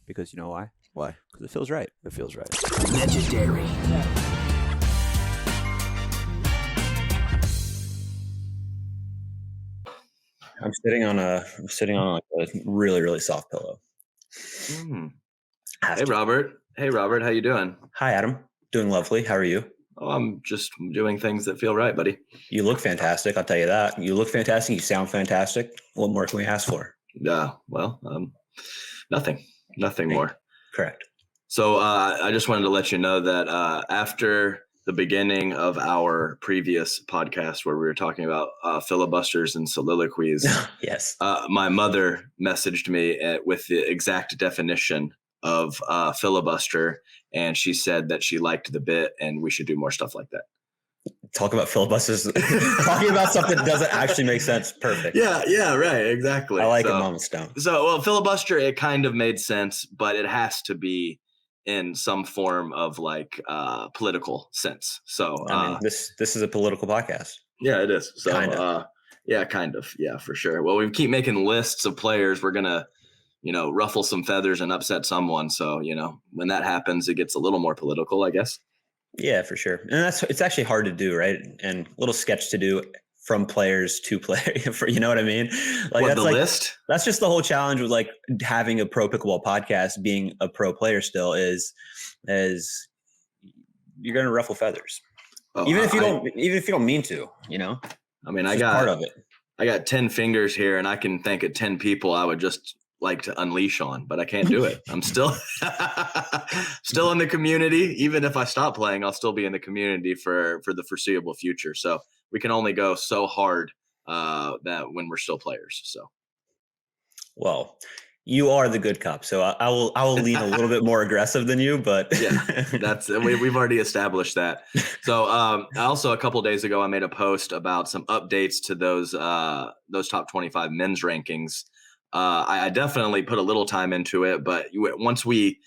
because you know why? Why? Because it feels right. It feels right. Legendary. I'm sitting on like a really, really soft pillow. Hey, Robert. Hey, Robert. How you doing? Hi, Adam. Doing lovely. How are you? Oh, I'm just doing things that feel right, buddy. You look fantastic. I'll tell you that. You look fantastic. You sound fantastic. What more can we ask for? Well, nothing more. Correct. So I just wanted to let you know that after the beginning of our previous podcast where we were talking about filibusters and soliloquies, yes, my mother messaged me with the exact definition of filibuster, and she said that she liked the bit and we should do more stuff like that. Talk about filibusters. Talking about something that doesn't actually make sense. Perfect. Yeah, right. Exactly. I like it, Mama Stone. So, well, filibuster, it kind of made sense, but it has to be in some form of like political sense. So, I mean, this is a political podcast. Yeah, it is. So, kind of. Kind of. Yeah, for sure. Well, we keep making lists of players. We're gonna, ruffle some feathers and upset someone. So, when that happens, it gets a little more political, I guess. Yeah, for sure. And it's actually hard to do, right? And a little sketch to do from players to play. You know what I mean? Like that's the list? That's just the whole challenge with like having a pro pickleball podcast, being a pro player still is you're going to ruffle feathers. Even if you don't mean to, I mean, it's part of it. I got 10 fingers here and I can think of 10 people I would just like to unleash on, but I can't do it. I'm still in the community. Even if I stop playing, I'll still be in the community for the foreseeable future. So we can only go so hard that when we're still players. So, well, you are the good cop, so I will lean a little bit more aggressive than you, but yeah, we've already established that. So also a couple of days ago, I made a post about some updates to those top 25 men's rankings. I definitely put a little time into it, but once we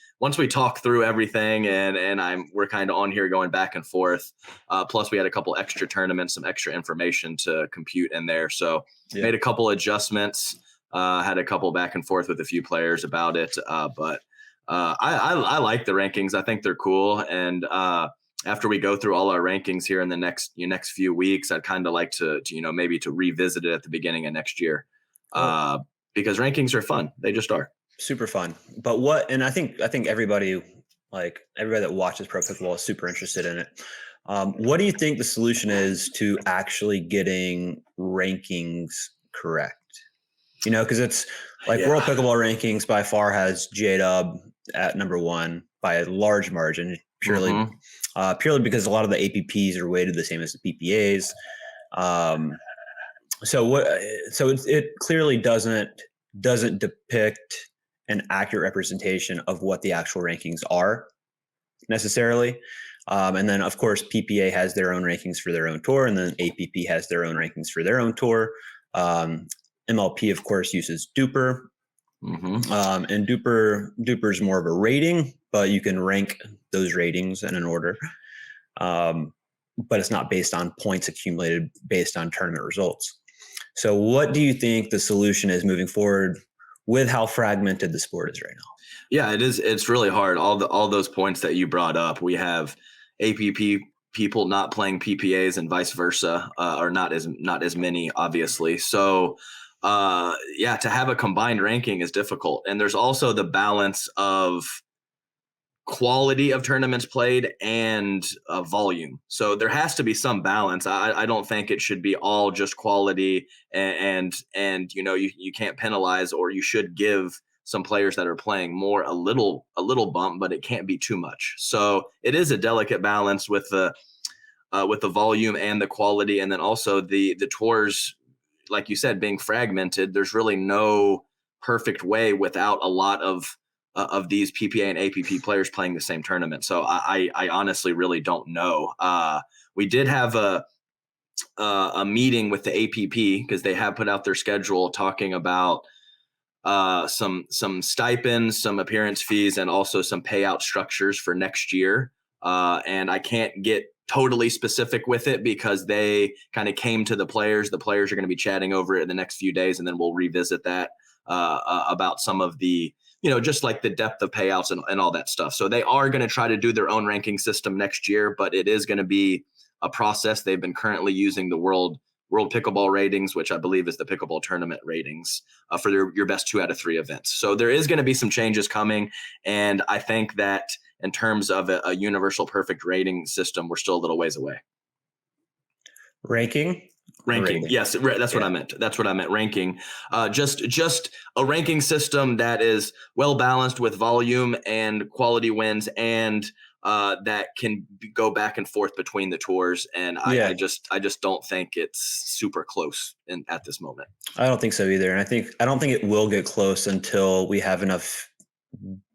talk through everything and we're kind of on here going back and forth. Plus we had a couple extra tournaments, some extra information to compute in there. So made a couple adjustments, had a couple back and forth with a few players about it. But I like the rankings. I think they're cool. And after we go through all our rankings here in the next few weeks, I'd kind of like to maybe to revisit it at the beginning of next year. Because rankings are fun. They just are. Super fun. But I think everybody that watches pro pickleball is super interested in it. What do you think the solution is to actually getting rankings correct? Because it's like World Pickleball Rankings by far has J-Dub at number 1 by a large margin, purely because a lot of the APPs are weighted the same as the PPAs. So it clearly doesn't depict an accurate representation of what the actual rankings are necessarily. And then of course PPA has their own rankings for their own tour, and then APP has their own rankings for their own tour. MLP of course uses DUPR. And DUPR is more of a rating, but you can rank those ratings in an order. But it's not based on points accumulated based on tournament results. So what do you think the solution is moving forward with how fragmented the sport is right now? Yeah, it is. It's really hard. All those points that you brought up, we have APP people not playing PPAs and vice versa, or not as many, obviously. So to have a combined ranking is difficult. And there's also the balance of quality of tournaments played and volume. So there has to be some balance. I don't think it should be all just quality and you can't penalize, or you should give some players that are playing more a little bump, but it can't be too much. So it is a delicate balance with the volume and the quality. And then also the tours, like you said, being fragmented, there's really no perfect way without a lot of these PPA and APP players playing the same tournament. So I honestly really don't know. We did have a meeting with the APP because they have put out their schedule talking about some stipends, some appearance fees, and also some payout structures for next year. And I can't get totally specific with it because they kind of came to the players. The players are going to be chatting over it in the next few days, and then we'll revisit that about some of the just like the depth of payouts and all that stuff. So they are going to try to do their own ranking system next year, but it is going to be a process. They've been currently using the World Pickleball ratings, which I believe is the pickleball tournament ratings for your best 2 out of 3 events. So there is going to be some changes coming. And I think that in terms of a universal perfect rating system, we're still a little ways away. Ranking. Yes, that's what I meant. That's what I meant. Ranking. Just a ranking system that is well balanced with volume and quality wins, and that can go back and forth between the tours. And I just don't think it's super close at this moment. I don't think so either. And I don't think it will get close until we have enough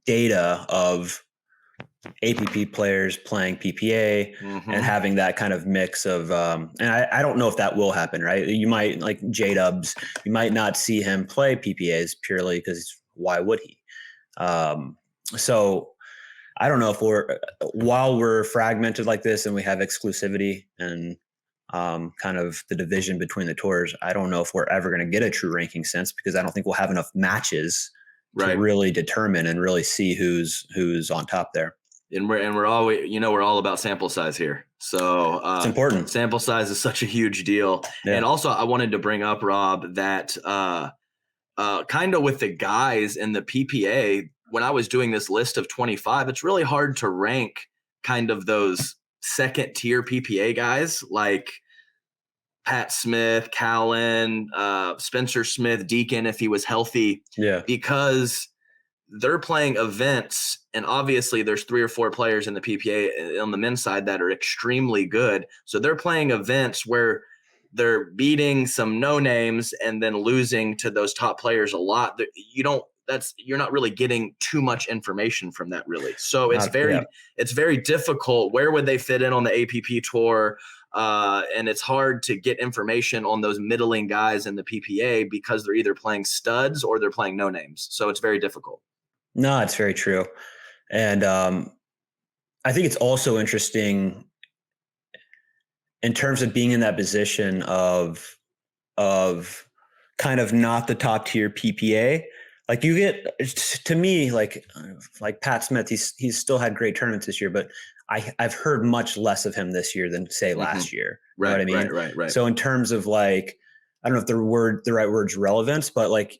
data of APP players playing PPA and having that kind of mix of, and I don't know if that will happen, right? You might, like J-Dubs, you might not see him play PPAs purely because why would he? So I don't know if while we're fragmented like this and we have exclusivity and kind of the division between the tours, I don't know if we're ever going to get a true ranking sense, because I don't think we'll have enough matches to really determine and really see who's on top there. And we're always, we're all about sample size here. So it's important. Sample size is such a huge deal. Yeah. And also I wanted to bring up, Rob, that kind of with the guys in the PPA, when I was doing this list of 25, it's really hard to rank kind of those second tier PPA guys like Pat Smith, Callan, Spencer Smith, Deacon, if he was healthy, because they're playing events, and obviously there's 3 or 4 players in the PPA on the men's side that are extremely good. So they're playing events where they're beating some no names and then losing to those top players a lot. You're not really getting too much information from that, really. So it's very difficult. Where would they fit in on the APP tour? And it's hard to get information on those middling guys in the PPA because they're either playing studs or they're playing no names. So it's very difficult. No, it's very true. And I think it's also interesting in terms of being in that position of kind of not the top tier PPA. Like you get, to me, like Pat Smith, he's still had great tournaments this year, but I've heard much less of him this year than say last year. You know what I mean? Right. So in terms of like, I don't know if the right word's relevance, but like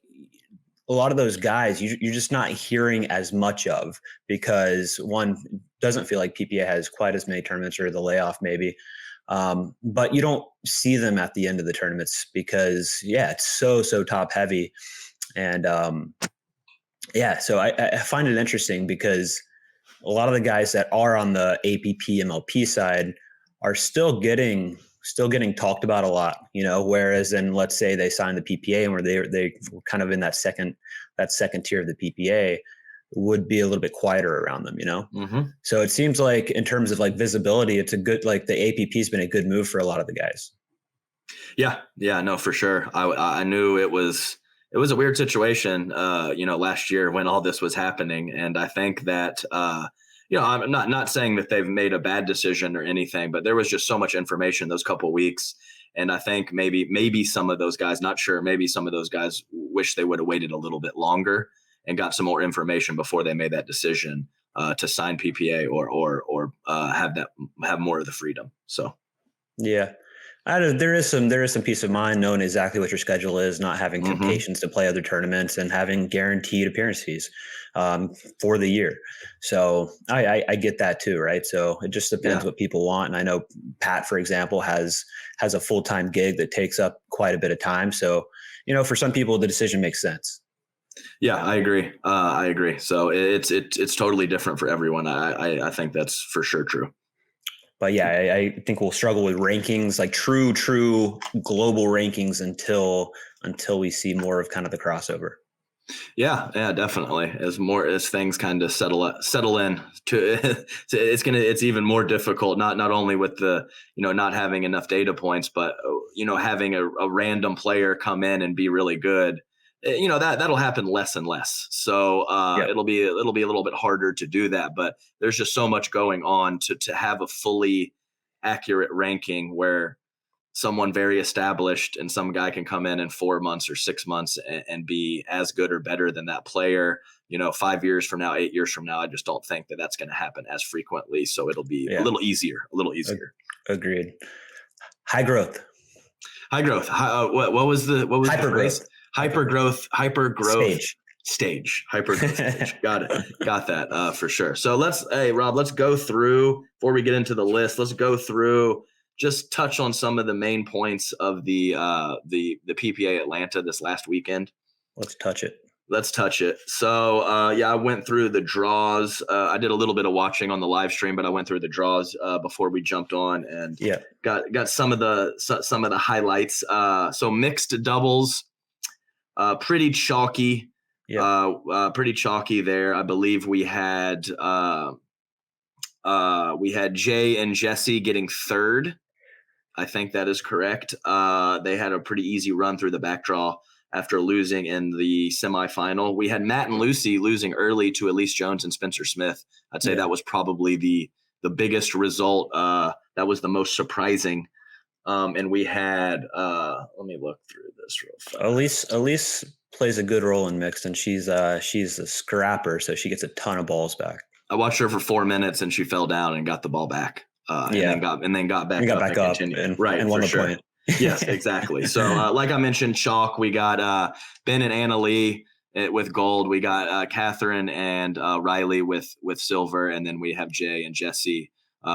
a lot of those guys, you're just not hearing as much of, because one, doesn't feel like PPA has quite as many tournaments, or the layoff maybe. But you don't see them at the end of the tournaments because it's so top heavy. And so I find it interesting because a lot of the guys that are on the APP MLP side are still getting talked about a lot, whereas then let's say they signed the PPA and where they were kind of in that second tier of the PPA, would be a little bit quieter around them, So it seems like in terms of like visibility, it's a good, like the APP has been a good move for a lot of the guys. Yeah, no, for sure. I knew it was a weird situation, last year when all this was happening. And I think that, I'm not saying that they've made a bad decision or anything, but there was just so much information those couple of weeks. And I think maybe some of those guys, not sure, maybe some of those guys wish they would have waited a little bit longer and got some more information before they made that decision to sign PPA or have more of the freedom. So, yeah. There is some peace of mind knowing exactly what your schedule is, not having temptations to play other tournaments, and having guaranteed appearances for the year. So I get that too, right? So it just depends what people want. And I know Pat, for example, has a full-time gig that takes up quite a bit of time. So, for some people, the decision makes sense. Yeah, I agree. So it's totally different for everyone. I think that's for sure true. But I think we'll struggle with rankings, like true global rankings, until we see more of kind of the crossover. Yeah, definitely. As things kind of settle in to it's even more difficult. Not only with the not having enough data points, but having a random player come in and be really good. That'll happen less and less. So it'll be a little bit harder to do that. But there's just so much going on to have a fully accurate ranking where someone very established and some guy can come in 4 months or 6 months and be as good or better than that player. 5 years from now, 8 years from now, I just don't think that that's going to happen as frequently. So it'll be a little easier. Agreed. High growth. What was the phrase? Hypergrowth stage. Hypergrowth stage. Got it. Got that for sure. So Rob, let's go through, before we get into the list, let's go through, just touch on some of the main points of the PPA Atlanta this last weekend. Let's touch it. So, I went through the draws. I did a little bit of watching on the live stream, but I went through the draws before we jumped on, and got some of the highlights. So mixed doubles, pretty chalky. Pretty chalky there. I believe we had Jay and Jesse getting third. I think that is correct. They had a pretty easy run through the back draw after losing in the semifinal. We had Matt and Lucy losing early to Elise Jones and Spencer Smith. I'd say that was probably the biggest result. That was the most surprising. And we had let me look through this real fast. Elise plays a good role in mixed, and she's a scrapper, so she gets a ton of balls back. I watched her for 4 minutes, and she fell down and got the ball back. And then got back up and won the point. Yes, exactly. So like I mentioned, chalk, we got Ben and Anna Lee with gold. We got Catherine and Riley with silver, and then we have Jay and Jesse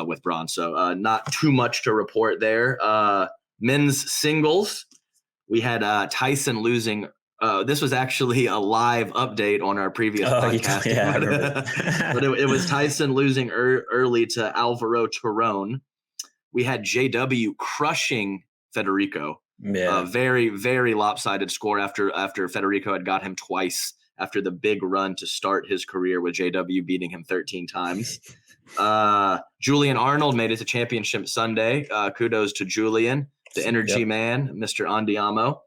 with bronze. So not too much to report there. Men's singles, we had Tyson losing. This was actually a live update on our previous podcast. I remember. But it was Tyson losing early to Alvaro Torone. We had JW crushing Federico. Very, very lopsided score after Federico had got him twice after the big run to start his career, with JW beating him 13 times. Julian Arnold made it to Championship Sunday. Kudos to Julian, the energy man, Mr. Andiamo.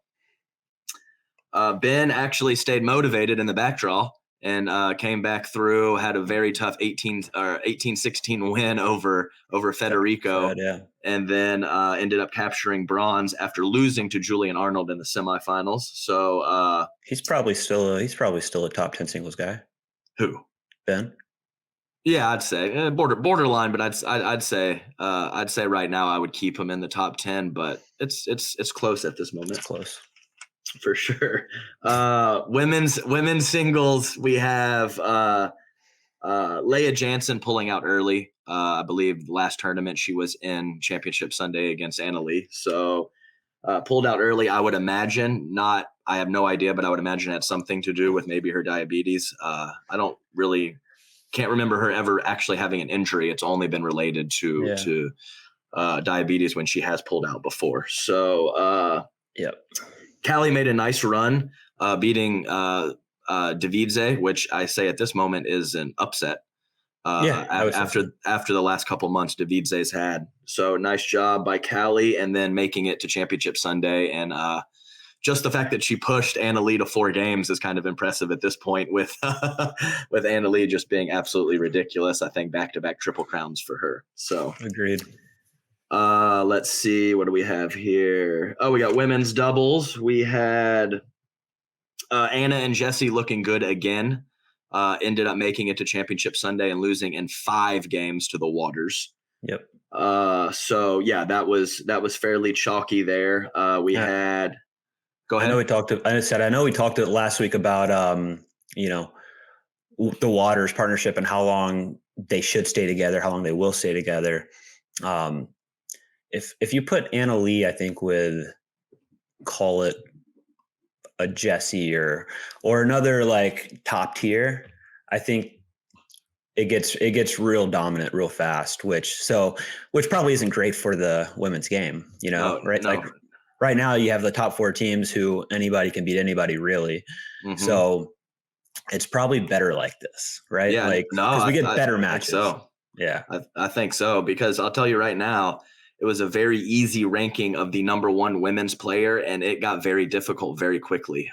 Ben actually stayed motivated in the back draw and came back through, had a very tough 18-16 win over Federico, and then ended up capturing bronze after losing to Julian Arnold in the semifinals. So he's probably still a top 10 singles guy. Who? Ben? Yeah, I'd say borderline, but I'd say right now I would keep him in the top 10, but it's close at this moment. It's close. For sure. Women's singles, we have Leah Jansen pulling out early. I believe the last tournament she was in Championship Sunday against Anna Lee. So pulled out early, I would imagine. I have no idea, but I would imagine it had something to do with maybe her diabetes. I can't remember her ever actually having an injury. It's only been related to diabetes when she has pulled out before. So Callie made a nice run, beating Davidze, which I say at this moment is an upset. After the last couple months Davidze's had. So nice job by Callie, and then making it to Championship Sunday. And just the fact that she pushed Anna Lee to 4 games is kind of impressive at this point, with with Anna Lee just being absolutely ridiculous. I think back-to-back triple crowns for her. So agreed. Let's see, what do we have here? Oh, we got women's doubles. We had Anna and Jesse looking good again. Ended up making it to Championship Sunday and losing in 5 games to the Waters. Yep. So yeah, that was fairly chalky there. We had. Go ahead. I know we talked last week about the Waters partnership and how long they should stay together, how long they will stay together. If you put Anna Lee, I think, with, call it a Jesse or another like top tier, I think it gets real dominant real fast, which probably isn't great for the women's game, right? No. Like right now you have the top 4 teams who anybody can beat anybody, really. Mm-hmm. So it's probably better like this, right? Yeah, because we get better matches. So yeah, I think so, because I'll tell you right now, it was a very easy ranking of the number 1 women's player, and it got very difficult very quickly.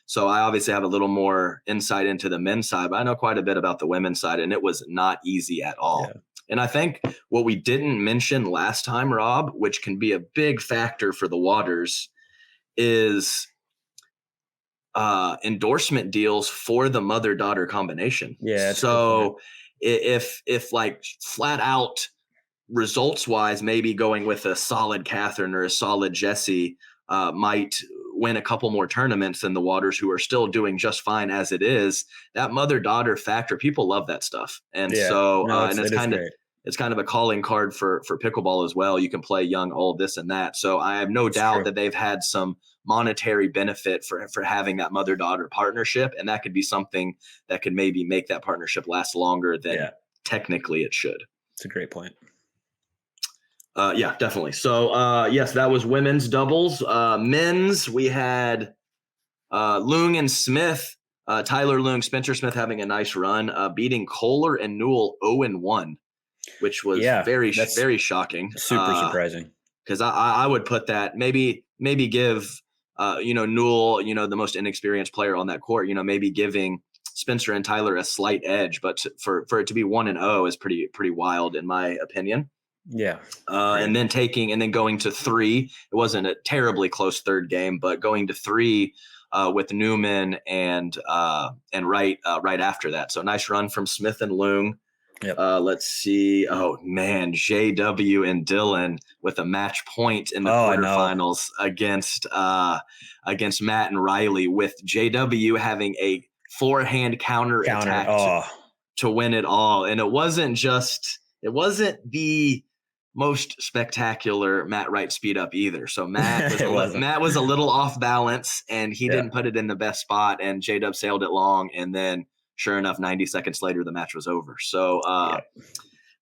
So I obviously have a little more insight into the men's side, but I know quite a bit about the women's side, and it was not easy at all. Yeah. And I think what we didn't mention last time, Rob, which can be a big factor for the Waters, is endorsement deals for the mother-daughter combination. Yeah, that's a good point. So if like flat out results wise, maybe going with a solid Catherine or a solid Jesse might win a couple more tournaments than the Waters, who are still doing just fine as it is. That mother-daughter factor, people love that stuff. And Yeah, so, no, and it is great. it's kind of a calling card for pickleball as well. You can play young, old, this and that. So I have no doubt True. that they've had some monetary benefit for having that mother-daughter partnership. And that could be something that could maybe make that partnership last longer than technically it should. It's a great point. Yeah, definitely. So yes, that was women's doubles. Men's, we had Leung and Smith, Tyler Leung, Spencer Smith having a nice run, beating Kohler and Newell 0-1, which was very shocking. Super surprising. Because I would put that maybe give Newell, the most inexperienced player on that court, maybe giving Spencer and Tyler a slight edge, but for it to be 1-0 is pretty wild in my opinion. Yeah. And then going to 3. It wasn't a terribly close third game, but going to 3 with Newman and Wright right after that. So nice run from Smith and Leung. Yep. Let's see. Oh man, JW and Dylan with a match point in the quarterfinals against Matt and Riley, with JW having a forehand counter attack to win it all. And it wasn't the most spectacular Matt Wright speed up either. So Matt was a little off balance, and he didn't put it in the best spot, and J-Dub sailed it long, and then sure enough, 90 seconds later, the match was over. So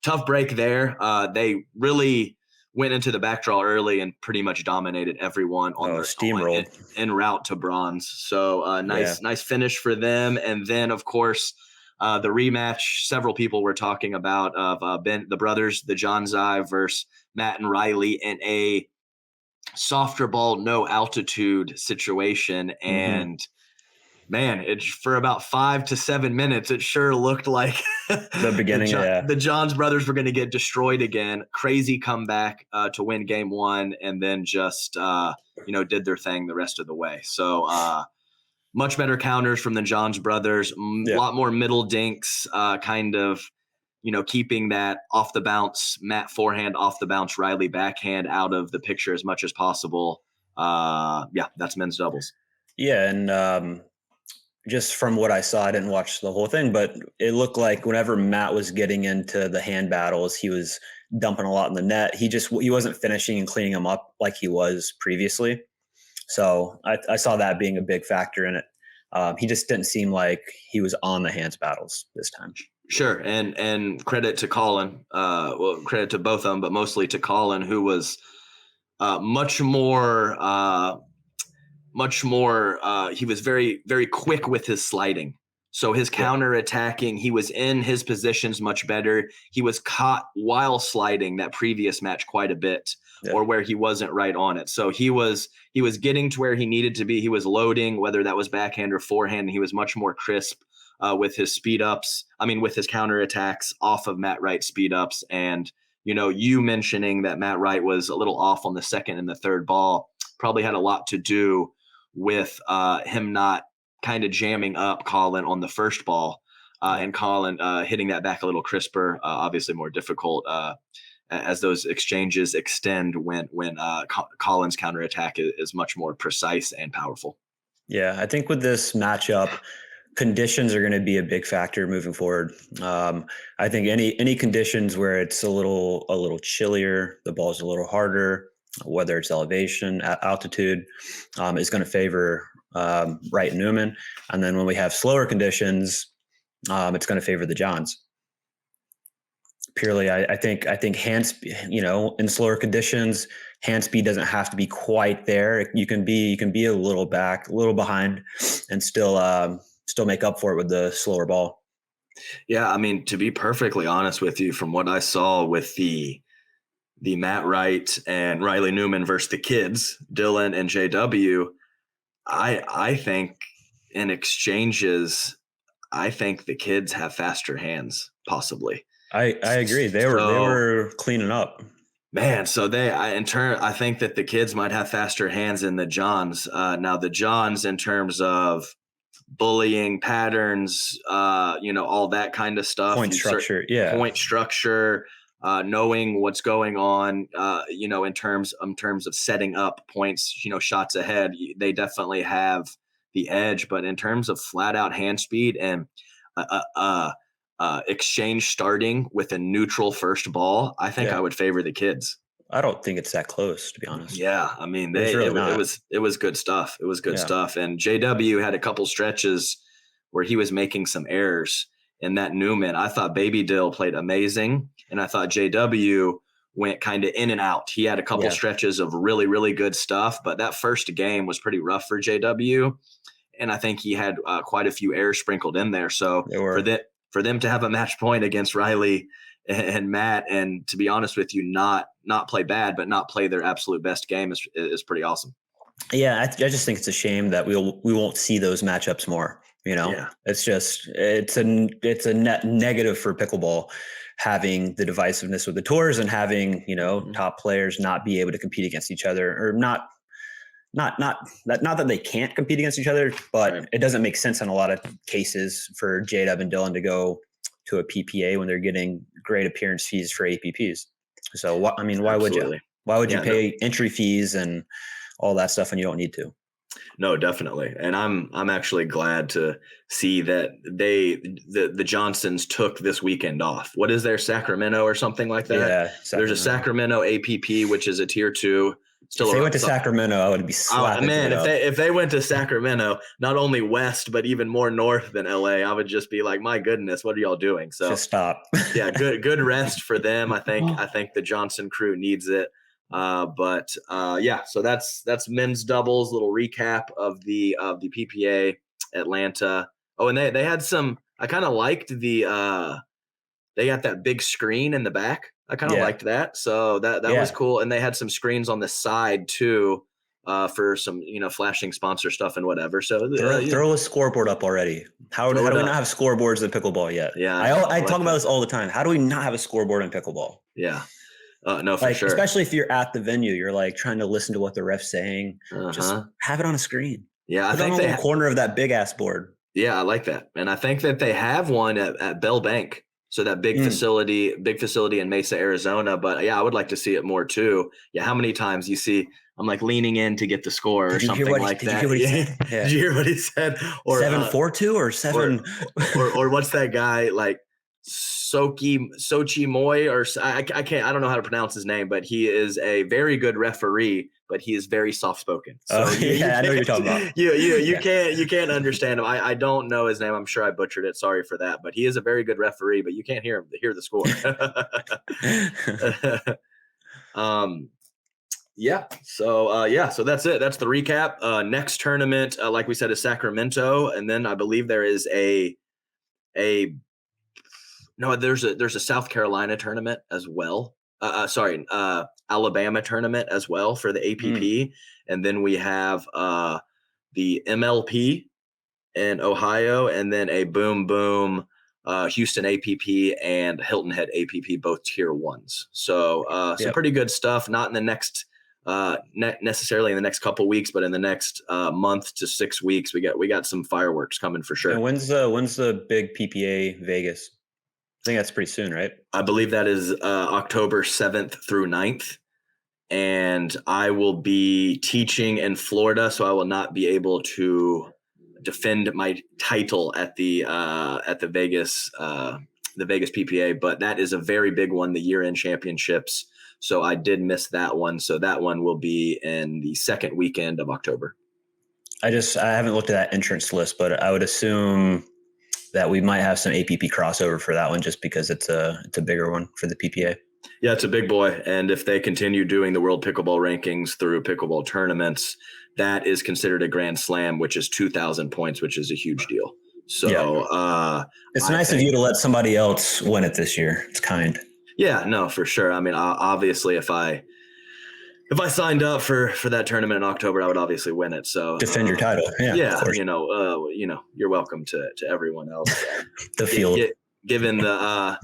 tough break there. They really went into the back draw early and pretty much dominated everyone on their steamrolled en route to bronze. So nice finish for them. And then, of course, the rematch several people were talking about of the brothers, the John Zai versus Matt and Riley, in a softer ball, no altitude situation. And man, for about 5 to 7 minutes, it sure looked like the beginning. The Johns brothers were going to get destroyed again. Crazy comeback to win game 1, and then just did their thing the rest of the way. So much better counters from the Johns brothers. A lot more middle dinks, kind of keeping that off the bounce, Matt forehand off the bounce, Riley backhand out of the picture as much as possible. That's men's doubles. Yeah, and just from what I saw, I didn't watch the whole thing, but it looked like whenever Matt was getting into the hand battles, he was dumping a lot in the net. He wasn't finishing and cleaning them up like he was previously. So I saw that being a big factor in it. He just didn't seem like he was on the hands battles this time. Sure, and credit to Colin. Credit to both of them, but mostly to Colin, who was much more. He was very, very quick with his sliding. So his counter attacking, he was in his positions much better. He was caught while sliding that previous match quite a bit, or where he wasn't right on it. So he was getting to where he needed to be. He was loading, whether that was backhand or forehand. And he was much more crisp with his speed ups. With his counter attacks off of Matt Wright's speed ups. And, you mentioning that Matt Wright was a little off on the second and the third ball probably had a lot to do with him not kind of jamming up Colin on the first ball, and Colin hitting that back a little crisper, obviously more difficult as those exchanges extend when Colin's counterattack is much more precise and powerful. Yeah, I think with this matchup, conditions are going to be a big factor moving forward. I think any conditions where it's a little chillier, the ball's a little harder, whether it's elevation, altitude, is going to favor Wright and Newman. And then when we have slower conditions, it's going to favor the Johns. Purely, I think hand speed, in slower conditions, hand speed doesn't have to be quite there. You can be a little back, a little behind, and still make up for it with the slower ball. Yeah, to be perfectly honest with you, from what I saw with the Matt Wright and Riley Newman versus the kids, Dylan and JW, I think in exchanges, I think the kids have faster hands, possibly. I agree. They were cleaning up. Man, so I think that the kids might have faster hands than the Johns. Now the Johns, in terms of bullying patterns, all that kind of stuff. Point structure, yeah. Point structure, knowing what's going on, in terms of setting up points, shots ahead. They definitely have the edge, but in terms of flat out hand speed and exchange starting with a neutral first ball, I think I would favor the kids. I don't think it's that close, to be honest. Yeah, I mean, it was good stuff. It was good stuff. And JW had a couple stretches where he was making some errors. And that Newman, I thought Baby Dill played amazing, and I thought JW went kind of in and out. He had a couple stretches of really, really good stuff, but that first game was pretty rough for JW, and I think he had quite a few errors sprinkled in there. So for them to have a match point against Riley and Matt, and to be honest with you, not play bad, but not play their absolute best game is pretty awesome. Yeah, I just think it's a shame that we won't see those matchups more. It's a net negative for pickleball, having the divisiveness with the tours and having top players not be able to compete against each other, or not that they can't compete against each other, but it doesn't make sense in a lot of cases for J-Dub and Dylan to go to a PPA when they're getting great appearance fees for APPs. So why would you? Why would you pay entry fees and all that stuff when you don't need to? No, definitely. And I'm actually glad to see that the Johnsons took this weekend off. What is there, Sacramento or something like that? Yeah, Sacramento. There's a Sacramento APP, which is a tier 2. Still, if they went to Sacramento, I would be slapping. Man, if they went to Sacramento, not only west but even more north than LA, I would just be like, my goodness, what are y'all doing? So just stop. Yeah, good rest for them. I think the Johnson crew needs it. So that's men's doubles. Little recap of the PPA Atlanta. Oh, and they had some. I kind of liked they got that big screen in the back. I kind of liked that. So that was cool. And they had some screens on the side too, for some flashing sponsor stuff and whatever. So throw a scoreboard up already. How do we not have scoreboards in pickleball yet? Yeah, I talk about this all the time. How do we not have a scoreboard in pickleball? Yeah. No, for sure. Especially if you're at the venue, you're like trying to listen to what the ref's saying. Just have it on a screen. Yeah, I think on the corner of that big ass board. Yeah, I like that, and I think that they have one at Bell Bank. So that big facility in Mesa, Arizona. But yeah, I would like to see it more too. Yeah, how many times you see? I'm like leaning in to get the score or something like that. Did you hear what he said? Or 7-4-2 or 7 or what's that guy like? Sochi Moy, or I don't know how to pronounce his name, but he is a very good referee, but he is very soft spoken. So I know what you're talking about. You can't understand him. I don't know his name. I'm sure I butchered it. Sorry for that, but he is a very good referee, but you can't hear the score. So that's it. That's the recap. Next tournament, like we said, is Sacramento, and then I believe there is there's a South Carolina tournament as well. Alabama tournament as well for the APP. And then we have the MLP in Ohio, and then a Boom Houston APP and Hilton Head APP, both tier 1s. So some pretty good stuff, not in the next necessarily in the next couple weeks, but in the next month to 6 weeks, we got some fireworks coming for sure. And when's the big PPA Vegas? I think that's pretty soon, right? I believe that is October 7th through 9th. And I will be teaching in Florida, so I will not be able to defend my title at the Vegas PPA. But that is a very big one, the year-end championships. So I did miss that one. So that one will be in the second weekend of October. I haven't looked at that entrance list, but I would assume that we might have some APP crossover for that one, just because it's a bigger one for the PPA. Yeah, it's a big boy. And if they continue doing the World Pickleball Rankings through pickleball tournaments, that is considered a Grand Slam, which is 2,000 points, which is a huge deal. So it's nice of you to let somebody else win it this year. It's kind. Yeah, no, for sure. I mean, obviously, if I signed up for that tournament in October, I would obviously win it. So defend your title. Yeah. You're welcome to everyone else. The field. giving the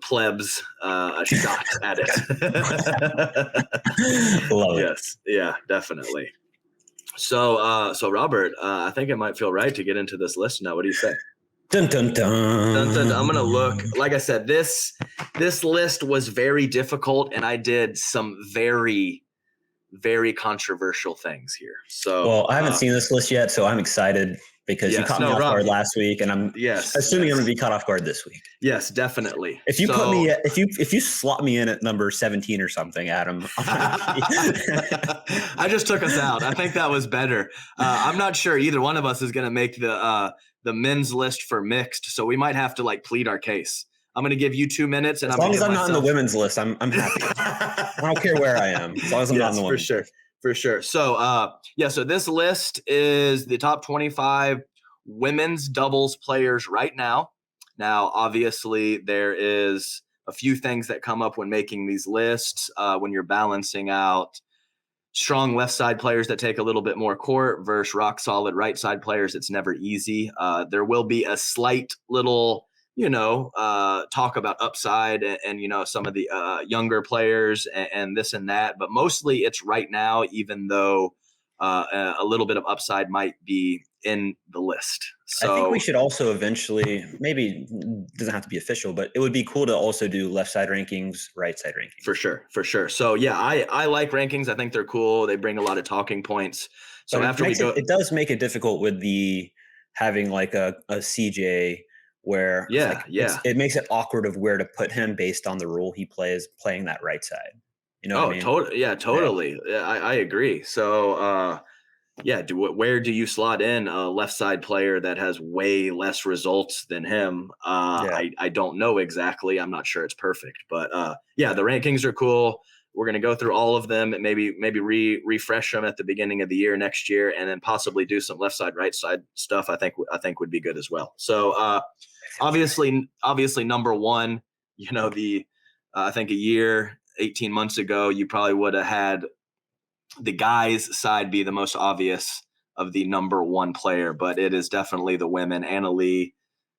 plebs a shot at it. Love it. Yes, yeah, definitely. So Robert, I think it might feel right to get into this list now. What do you say? Dun, dun, dun. Dun, dun, dun. I'm gonna look. Like I said, this list was very difficult, and I did some very, very controversial things here. So, well, I haven't seen this list yet, so I'm excited because you Yes, caught me no, off Rob, guard last week, and I'm assuming I'm going to be caught off guard this week. Yes, definitely. If you put me, if you slot me in at number 17 or something, Adam, I just took us out. I think that was better. I'm not sure either one of us is going to make the men's list for mixed, so we might have to like plead our case. I'm going to give you 2 minutes, and as long as I'm not on the women's list, I'm happy. I don't care where I am, as long as I'm not on the women's. For sure. So, so this list is the top 25 women's doubles players right now. Now, obviously, there is a few things that come up when making these lists, when you're balancing out strong left side players that take a little bit more court versus rock solid right side players. It's never easy. There will be a slight little, talk about upside and some of the younger players and this and that. But mostly it's right now, even though a little bit of upside might be in the list. So I think we should also eventually, maybe it doesn't have to be official, but it would be cool to also do left side rankings, right side rankings. For sure. So yeah, I like rankings. I think they're cool. They bring a lot of talking points. So but it does make it difficult with the having like a CJ where it makes it awkward of where to put him based on the role he plays playing that right side. You know what I mean? Totally. Yeah, I agree. So where do you slot in a left side player that has way less results than him? I don't know exactly. I'm not sure it's perfect, but the rankings are cool. We're going to go through all of them and maybe refresh them at the beginning of the year next year, and then possibly do some left side, right side stuff. I think would be good as well. So obviously number one, I think a year, 18 months ago, you probably would have had the guys' side be the most obvious of the number one player, but it is definitely the women. Anna Leigh,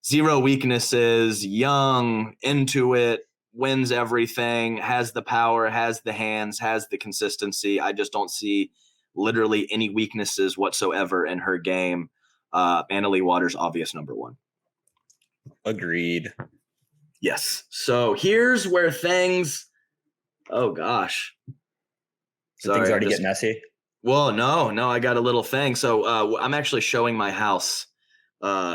zero weaknesses, young, into it, wins everything, has the power, has the hands, has the consistency. I just don't see literally any weaknesses whatsoever in her game. Anna Leigh Waters, obvious number one. Agreed. Yes. So here's where things, oh gosh. Things already get messy. Well, no, I got a little thing. So I'm actually showing my house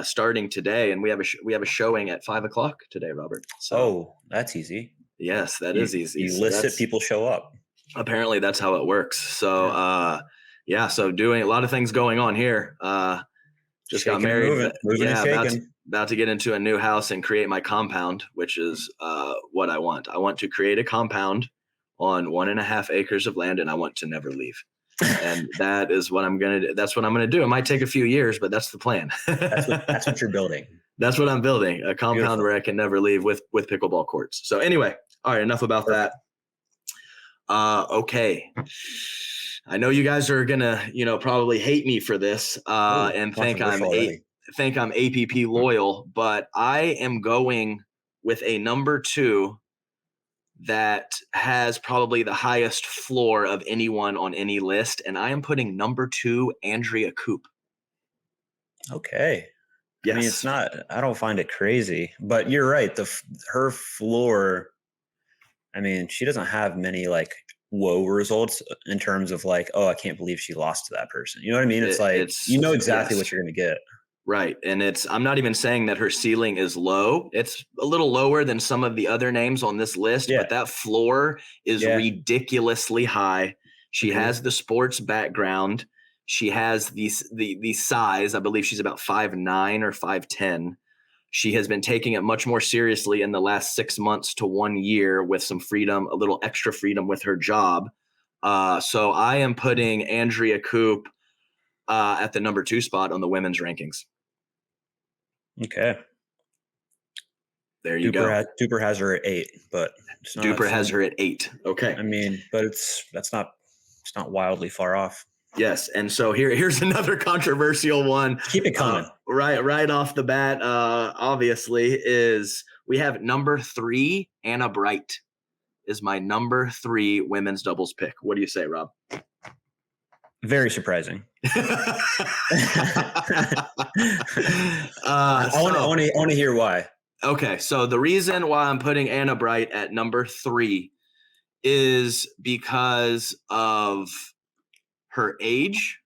starting today, and we have a showing at 5:00 today, Robert. So, that's easy. Yes, that is easy. You list it, people show up. Apparently, that's how it works. So so doing a lot of things going on here. Just got married. About to get into a new house and create my compound, which is what I want. I want to create a compound on 1.5 acres of land, and I want to never leave. And that is what I'm going to do. That's what I'm going to do. It might take a few years, but that's the plan. That's what you're building. That's what I'm building, a compound where I can never leave with pickleball courts. So anyway, all right, enough about that. Okay. I know you guys are going to, probably hate me for this and think I'm APP loyal, but I am going with a number 2 that has probably the highest floor of anyone on any list, and I am putting number 2, Andrea Koop. Okay. Yes. I mean, it's not. I don't find it crazy, but you're right. Her floor. I mean, she doesn't have many like whoa results in terms of like, oh, I can't believe she lost to that person. You know what I mean? It's exactly what you're going to get. Right. And I'm not even saying that her ceiling is low. It's a little lower than some of the other names on this list, but that floor is ridiculously high. She has the sports background. She has the size. I believe she's about 5'9" or 5'10". She has been taking it much more seriously in the last 6 months to 1 year with some freedom, a little extra freedom with her job. So I am putting Andrea Koop at the number 2 spot on the women's rankings. Okay. There you go. DUPR has her at 8, but DUPR has her at 8. Okay. I mean, but it's not wildly far off. Yes. And so here's another controversial one. Keep it coming. Right off the bat, obviously, is we have number 3, Anna Bright is my number 3 women's doubles pick. What do you say, Rob? Very surprising. I want to hear why. Okay, so the reason why I'm putting Anna Bright at number 3 is because of her age.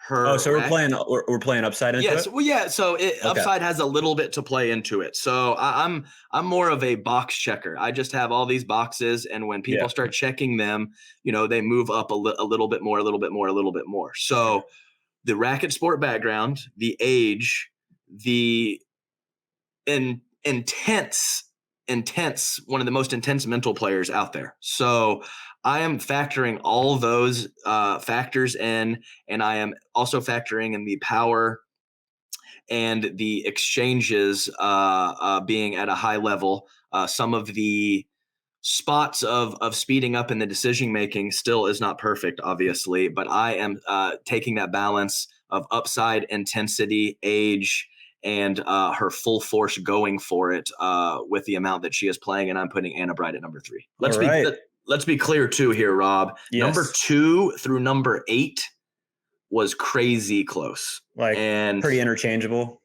So we're playing upside into it? Yes, well, yeah. So upside has a little bit to play into it. So I'm more of a box checker. I just have all these boxes, and when people start checking them, they move up a little bit more, a little bit more, a little bit more. So the racket sport background, the age, the intense, one of the most intense mental players out there. So I am factoring all those factors in, and I am also factoring in the power and the exchanges being at a high level. Some of the spots of speeding up in the decision making still is not perfect, obviously, but I am taking that balance of upside, intensity, age, and her full force going for it with the amount that she is playing, and I'm putting Anna Bright at number 3. Let's be clear too here, Rob. Yes. Number 2 through number 8 was crazy close, and pretty interchangeable.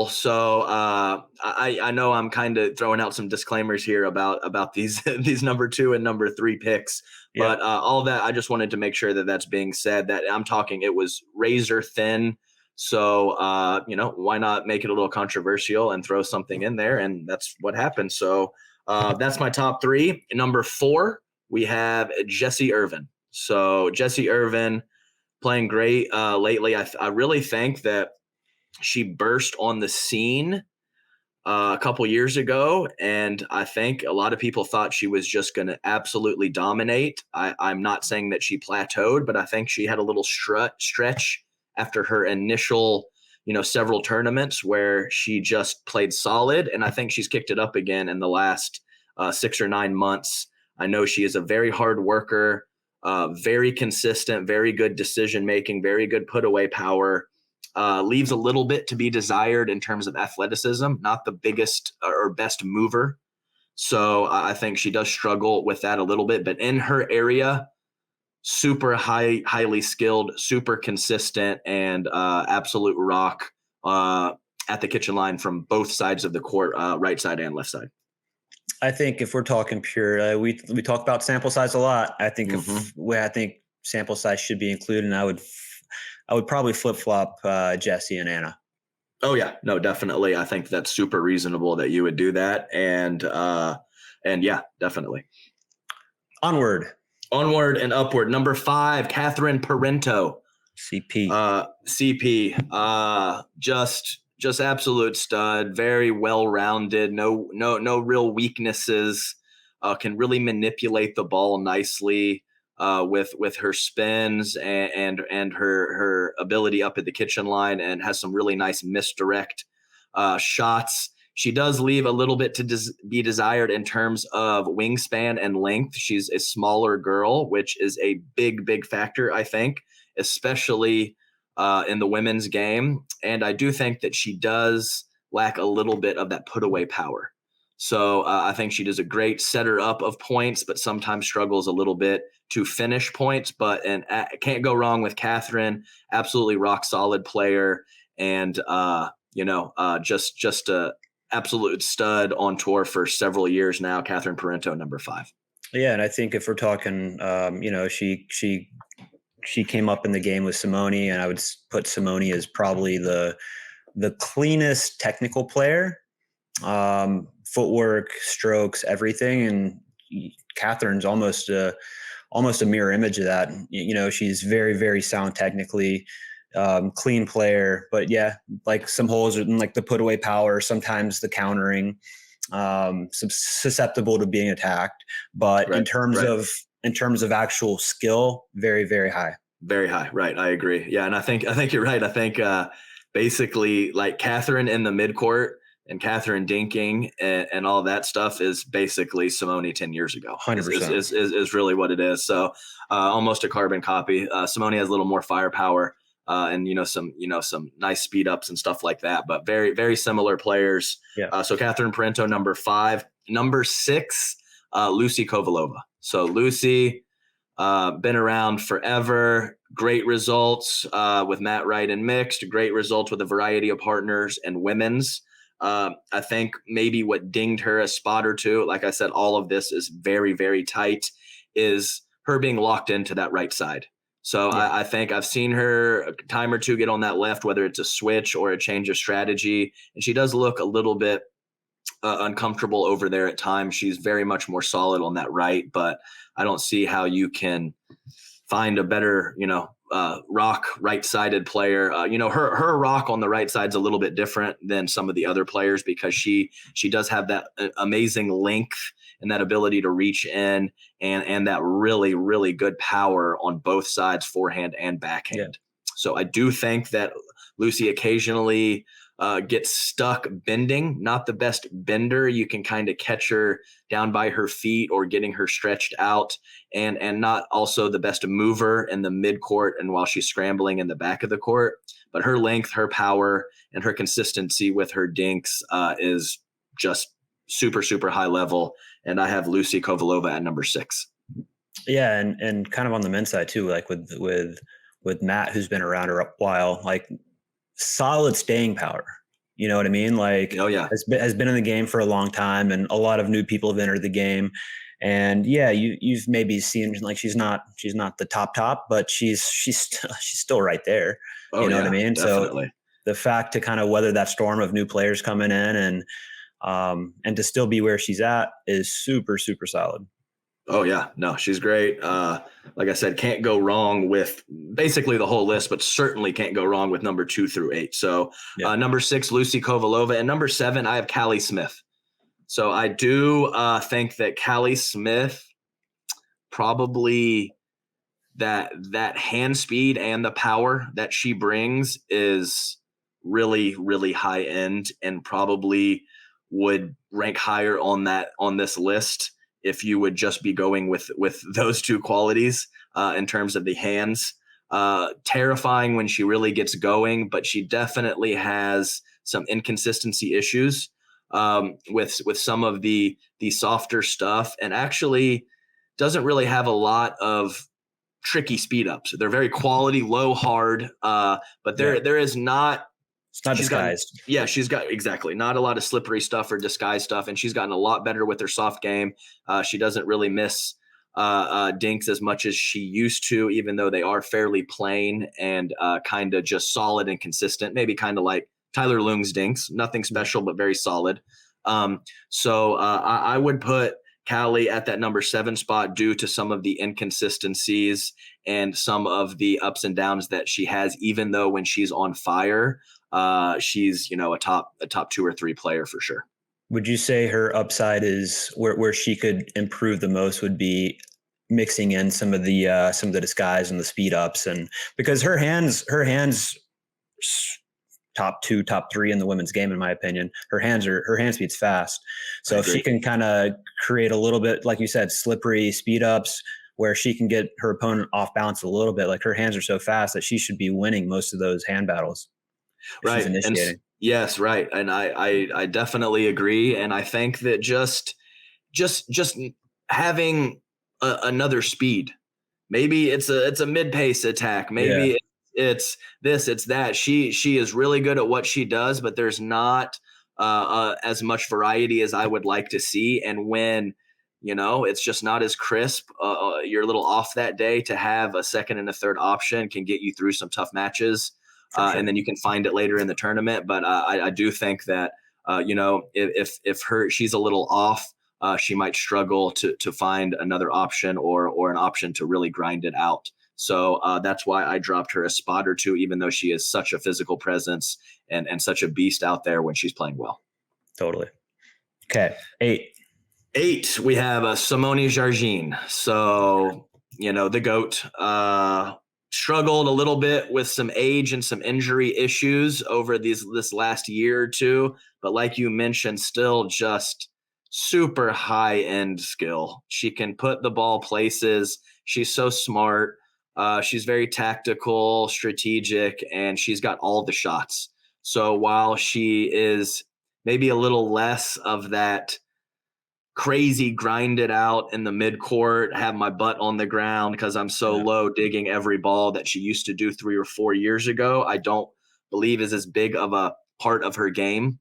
So I know I'm kind of throwing out some disclaimers here about these number 2 and number 3 picks, but all that, I just wanted to make sure that that's being said, that I'm talking, it was razor thin. So, why not make it a little controversial and throw something in there? And that's what happened. So that's my top 3. Number 4, we have Jessie Irvin. So Jessie Irvin playing great lately. I really think that she burst on the scene a couple years ago, and I think a lot of people thought she was just going to absolutely dominate. I'm not saying that she plateaued, but I think she had a little stretch after her initial, several tournaments where she just played solid. And I think she's kicked it up again in the last 6 or 9 months. I know she is a very hard worker, very consistent, very good decision-making, very good put-away power, leaves a little bit to be desired in terms of athleticism, not the biggest or best mover. So I think she does struggle with that a little bit, but in her area, super highly skilled, super consistent, and absolute rock at the kitchen line from both sides of the court, right side and left side. I think if we're talking pure, we talk about sample size a lot. I think I think sample size should be included, and I would probably flip flop Jessie and Anna. Oh yeah, no, definitely. I think that's super reasonable that you would do that, and yeah, definitely. Onward and upward. Number 5, Catherine Parento. CP. Just absolute stud. Very well-rounded. No real weaknesses. Can really manipulate the ball nicely with her spins and her ability up at the kitchen line, and has some really nice misdirect shots. She does leave a little bit to be desired in terms of wingspan and length. She's a smaller girl, which is a big factor, I think, especially in the women's game. And I do think that she does lack a little bit of that put-away power. So I think she does a great setter up of points, but sometimes struggles a little bit to finish points. And can't go wrong with Catherine. Absolutely rock solid player, and just a absolute stud on tour for several years now. Catherine Parento, number 5. Yeah, and I think if we're talking, she came up in the game with Simone, and I would put Simone as probably the cleanest technical player, footwork, strokes, everything. And Catherine's almost a mirror image of that. She's very, very sound technically. Clean player, but yeah, like some holes in like the put away power, sometimes the countering, susceptible to being attacked. But in terms of actual skill, very, very high. Very high. Right. I agree. Yeah. And I think you're right. I think basically like Catherine in the midcourt and Catherine dinking and all that stuff is basically Simone 10 years ago. 100%. Is really what it is. So almost a carbon copy. Simone has a little more firepower and some nice speed ups and stuff like that. But very, very similar players. Yeah. So Catherine Parento, number 5. Number 6, Lucy Kovalova. So Lucy, been around forever. Great results with Matt Wright and mixed. Great results with a variety of partners and women's. I think maybe what dinged her a spot or two, like I said, all of this is very, very tight, is her being locked into that right side. So yeah. I think I've seen her a time or two get on that left, whether it's a switch or a change of strategy. And she does look a little bit uncomfortable over there at times. She's very much more solid on that right, but I don't see how you can find a better, rock right-sided player. Her rock on the right side is a little bit different than some of the other players because she does have that amazing length and that ability to reach in and that really, really good power on both sides, forehand and backhand. Yeah. So I do think that Lucy occasionally gets stuck bending, not the best bender. You can kind of catch her down by her feet or getting her stretched out and not also the best mover in the mid court and while she's scrambling in the back of the court. But her length, her power, and her consistency with her dinks is just super, super high level. And I have Lucy Kovalova at number 6. Yeah. And kind of on the men's side too, like with Matt, who's been around a while, like solid staying power. You know what I mean? Like, oh yeah, has been in the game for a long time, and a lot of new people have entered the game. And yeah, you've maybe seen like she's not the top, but she's still right there. Oh, you know what I mean? Definitely. So the fact to kind of weather that storm of new players coming in and to still be where she's at is super, super solid. Oh yeah, no, she's great. Like I said, can't go wrong with basically the whole list, but certainly can't go wrong with number 2 through 8. So number 6, Lucy Kovalova, and number 7, I have Callie Smith. So I do think that Callie Smith probably that hand speed and the power that she brings is really, really high end and probably would rank higher on this list if you would just be going with those two qualities in terms of the hands. Terrifying when she really gets going, but she definitely has some inconsistency issues with some of the softer stuff, and actually doesn't really have a lot of tricky speed ups. They're very quality, low, hard, but there is not. It's not disguised. She's got exactly not a lot of slippery stuff or disguised stuff, and she's gotten a lot better with her soft game. She doesn't really miss dinks as much as she used to, even though they are fairly plain and kind of just solid and consistent. Maybe kind of like Tyler Lung's dinks, nothing special but very solid. So I would put Callie at that number 7 spot due to some of the inconsistencies and some of the ups and downs that she has, even though when she's on fire, she's, a top 2 or 3 player for sure. Would you say her upside is where she could improve the most would be mixing in some of the disguise and the speed ups, and because her hands top 2, top 3 in the women's game, in my opinion. Her hand speed's fast. So if she can kind of create a little bit, like you said, slippery speed ups where she can get her opponent off balance a little bit, like her hands are so fast that she should be winning most of those hand battles. Right. And yes, right. And I definitely agree. And I think that just having another speed, maybe it's a mid-pace attack. Maybe it's this, it's that. She is really good at what she does, but there's not as much variety as I would like to see. And when, it's just not as crisp, you're a little off that day, to have a second and a third option can get you through some tough matches. Sure. And then you can find it later in the tournament. But I do think that, if she's a little off, she might struggle to find another option or an option to really grind it out. So that's why I dropped her a spot or 2, even though she is such a physical presence and such a beast out there when she's playing well. Totally. Okay. 8, we have Simone Jargin. So, the GOAT. struggled a little bit with some age and some injury issues over this last year or two, but like you mentioned, still just super high end skill. She can put the ball places. She's so smart. She's very tactical, strategic, and she's got all the shots. So while she is maybe a little less of that crazy grind it out in the midcourt, have my butt on the ground because I'm so low digging every ball that she used to do 3 or 4 years ago, I don't believe is as big of a part of her game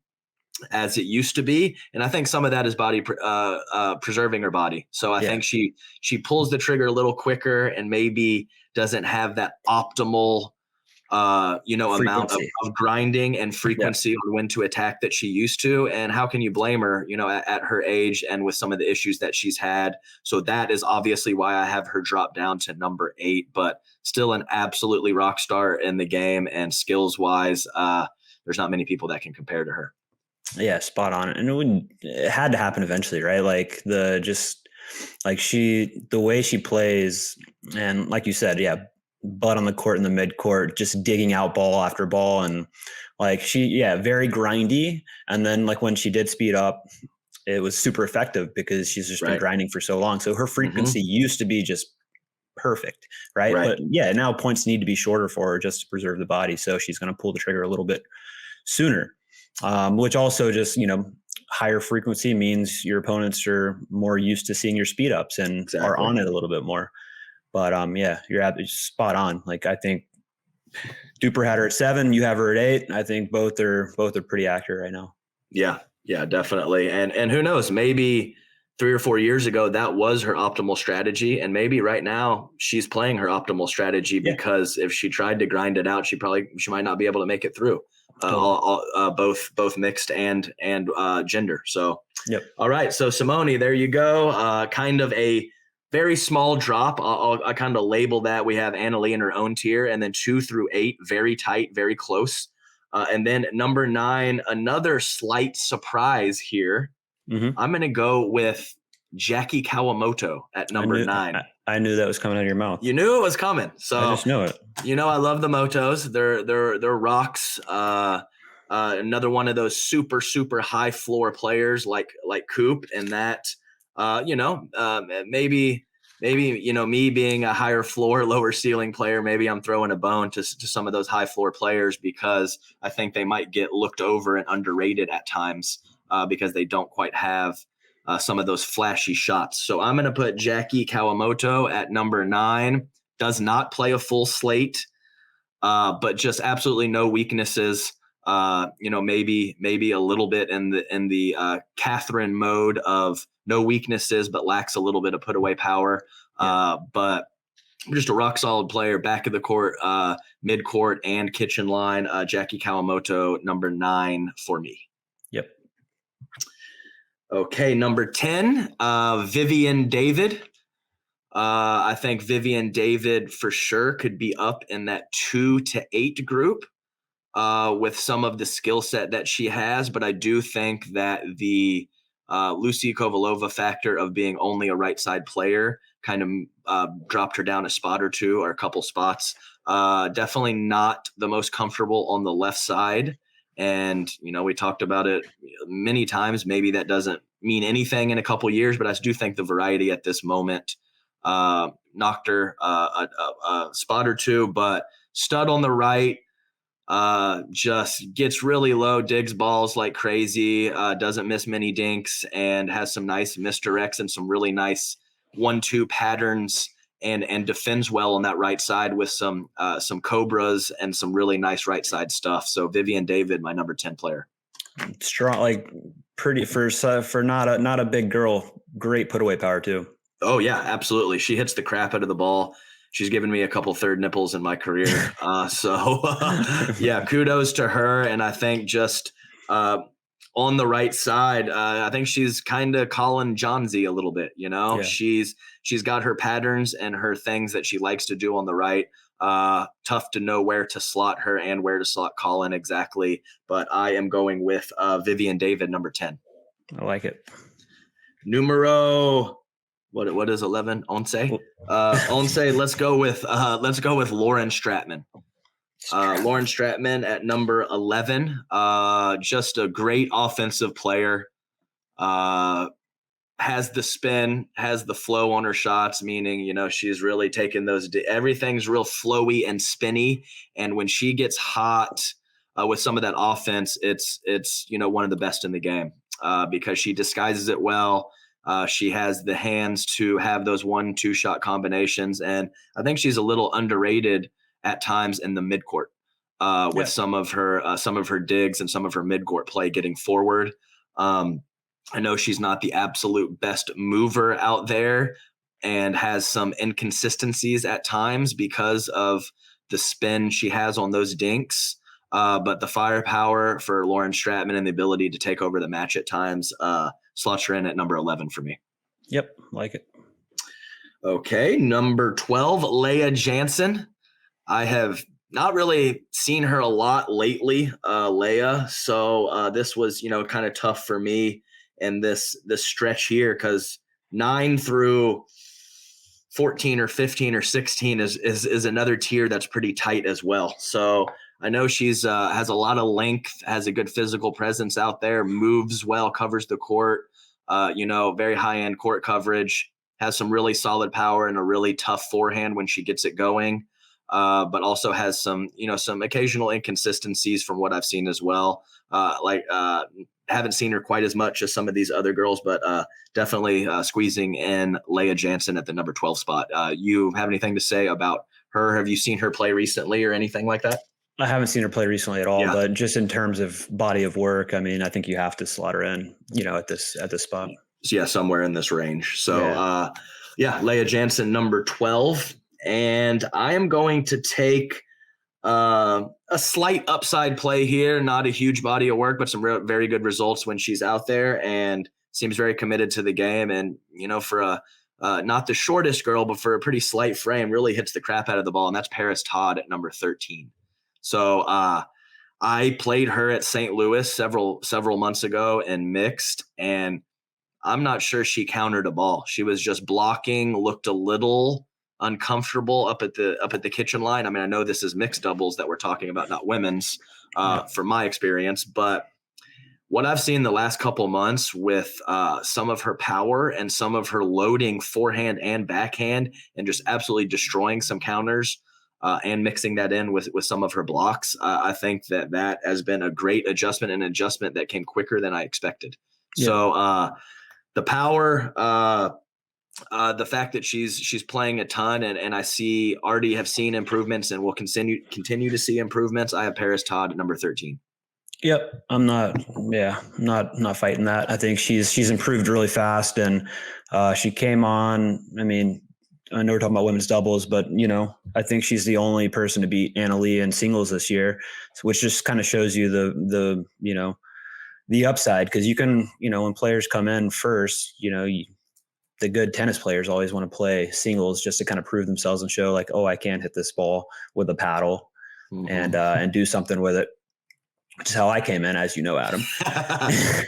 as it used to be. And I think some of that is body preserving her body. So I think she pulls the trigger a little quicker and maybe doesn't have that optimal amount of grinding and frequency on when to attack that she used to. And how can you blame her, at her age and with some of the issues that she's had? So that is obviously why I have her drop down to number 8, but still an absolutely rock star in the game. And skills wise, there's not many people that can compare to her. Yeah, spot on. And it had to happen eventually, right? Like the way she plays, and like you said, butt on the court in the midcourt, just digging out ball after ball. And like very grindy. And then like when she did speed up, it was super effective because she's just been grinding for so long. So her frequency used to be just perfect, right? But now points need to be shorter for her just to preserve the body. So she's going to pull the trigger a little bit sooner, which also just, higher frequency means your opponents are more used to seeing your speed ups and are on it a little bit more. But you're spot on. Like I think DUPR had her at 7, you have her at 8. I think both are pretty accurate right now. Yeah, definitely. And who knows, maybe 3 or 4 years ago that was her optimal strategy, and maybe right now she's playing her optimal strategy because if she tried to grind it out, she might not be able to make it through. Both mixed and gender. So all right, so Simone, there you go. Kind of a very small drop. I'll kind of label that. We have Annalie in her own tier, and then 2 through 8, very tight, very close. And then number 9, another slight surprise here. I'm going to go with Jackie Kawamoto at number 9. I knew that was coming out of your mouth. You knew it was coming. So I just know it. I love the motos. They're rocks. Another one of those super, super high floor players like Coop, and that, maybe, me being a higher floor, lower ceiling player, maybe I'm throwing a bone to some of those high floor players because I think they might get looked over and underrated at times because they don't quite have some of those flashy shots. So I'm going to put Jackie Kawamoto at number 9. Does not play a full slate, but just absolutely no weaknesses. Maybe a little bit in the Catherine mode of no weaknesses, but lacks a little bit of put away power. But just a rock solid player, back of the court, mid court, and kitchen line. Jackie Kawamoto, number 9 for me. Yep. Okay, number 10, Vivienne David. I think Vivienne David for sure could be up in that 2 to 8 group with some of the skill set that she has. But I do think that the Lucy Kovalova factor of being only a right side player kind of dropped her down a spot or two, or a couple spots. Definitely not the most comfortable on the left side. And, we talked about it many times. Maybe that doesn't mean anything in a couple years, but I do think the variety at this moment knocked her a spot or two. But stud on the right, just gets really low, digs balls like crazy, doesn't miss many dinks, and has some nice misdirects and some really nice 1-2 patterns. And defends well on that right side with some cobras and some really nice right side stuff. So Vivienne David, my number 10 player. Strong, like pretty for not a big girl. Great put away power too. Oh yeah, absolutely. She hits the crap out of the ball. She's given me a couple third nipples in my career. Kudos to her. And I think just on the right side, I think she's kind of Colin Johnsey a little bit, She's got her patterns and her things that she likes to do on the right. Tough to know where to slot her and where to slot Colin exactly. But I am going with Vivienne David, number 10. I like it. Numero What is 11? Once. Once. Let's go with Lauren Stratman. Lauren Stratman at number 11. Just a great offensive player. Has the spin, has the flow on her shots, meaning, she's really taking everything's real flowy and spinny. And when she gets hot with some of that offense, it's one of the best in the game because she disguises it well. She has the hands to have those 1-2 shot combinations. And I think she's a little underrated at times in the midcourt with some of her digs and some of her midcourt play getting forward. I know she's not the absolute best mover out there and has some inconsistencies at times because of the spin she has on those dinks. But the firepower for Lauren Stratman and the ability to take over the match at times slots her in at number 11 for me. Yep, like it. Okay, number 12, Leah Jansen. I have not really seen her a lot lately, Leah. So this was, kind of tough for me in this stretch here because 9 through 14 or 15 or 16 is another tier that's pretty tight as well. So I know she's has a lot of length, has a good physical presence out there, moves well, covers the court, very high end court coverage, has some really solid power and a really tough forehand when she gets it going. But also has some occasional inconsistencies from what I've seen as well. Haven't seen her quite as much as some of these other girls, but definitely squeezing in Leah Jansen at the number 12 spot. You have anything to say about her? Have you seen her play recently or anything like that? I haven't seen her play recently at all, but just in terms of body of work, I mean, I think you have to slot her in, at this spot. So, yeah, somewhere in this range. So, Leah Jansen, number 12. And I am going to take a slight upside play here, not a huge body of work, but some very good results when she's out there and seems very committed to the game. And, for a not the shortest girl, but for a pretty slight frame, really hits the crap out of the ball. And that's Parris Todd at number 13. So I played her at St. Louis several months ago and mixed, and I'm not sure she countered a ball. She was just blocking, looked a little uncomfortable up at the kitchen line. I mean, I know this is mixed doubles that we're talking about, not women's, from my experience, but what I've seen the last couple months with some of her power and some of her loading forehand and backhand and just absolutely destroying some counters and mixing that in with some of her blocks, I think that has been a great adjustment, an adjustment that came quicker than I expected. Yeah. So the power, the fact that she's playing a ton and I already have seen improvements and will continue to see improvements. I have Parris Todd at number 13. Yep. I'm not fighting that. I think she's improved really fast and she came on. I mean, I know we're talking about women's doubles, but I think she's the only person to beat Anna Lee in singles this year, which just kind of shows you the upside. Cause you can, when players come in first, the good tennis players always want to play singles just to kind of prove themselves and show like, oh, I can hit this ball with a paddle and do something with it. Which is how I came in, as you know, Adam.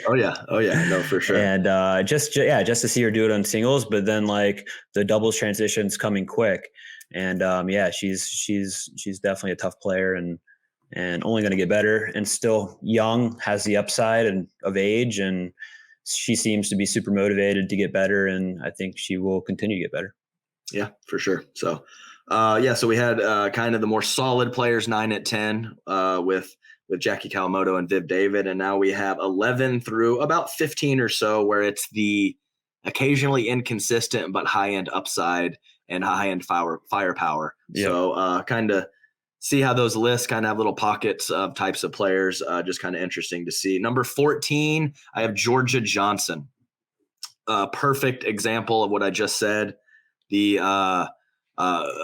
Oh yeah, no, for sure. And just to see her do it on singles, but then like the doubles transitions coming quick, and she's definitely a tough player and only going to get better. And still young, has the upside and of age, and she seems to be super motivated to get better, and I think she will continue to get better. Yeah, for sure. So, so we had kind of the more solid players 9 at 10 with Jackie Kawamoto and Viv David. And now we have 11 through about 15 or so where it's the occasionally inconsistent but high-end upside and high-end firepower. Yep. So kind of see how those lists kind of have little pockets of types of players, just kind of interesting to see. Number 14, I have Georgia Johnson. Perfect example of what I just said. The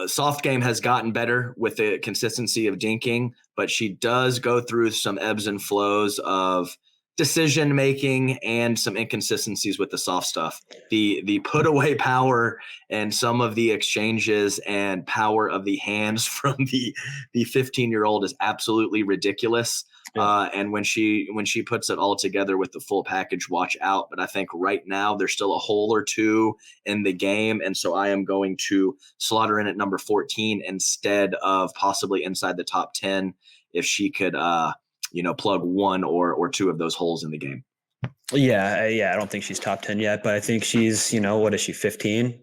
soft game has gotten better with the consistency of dinking, but she does go through some ebbs and flows of decision making and some inconsistencies with the soft stuff. The put away power and some of the exchanges and power of the hands from the 15-year-old is absolutely ridiculous. And when she puts it all together with the full package, watch out. But I think right now there's still a hole or two in the game. And so I am going to slot her in at number 14 instead of possibly inside the top 10 if she could, plug one or two of those holes in the game. Yeah. I don't think she's top 10 yet, but I think she's, what is she, 15?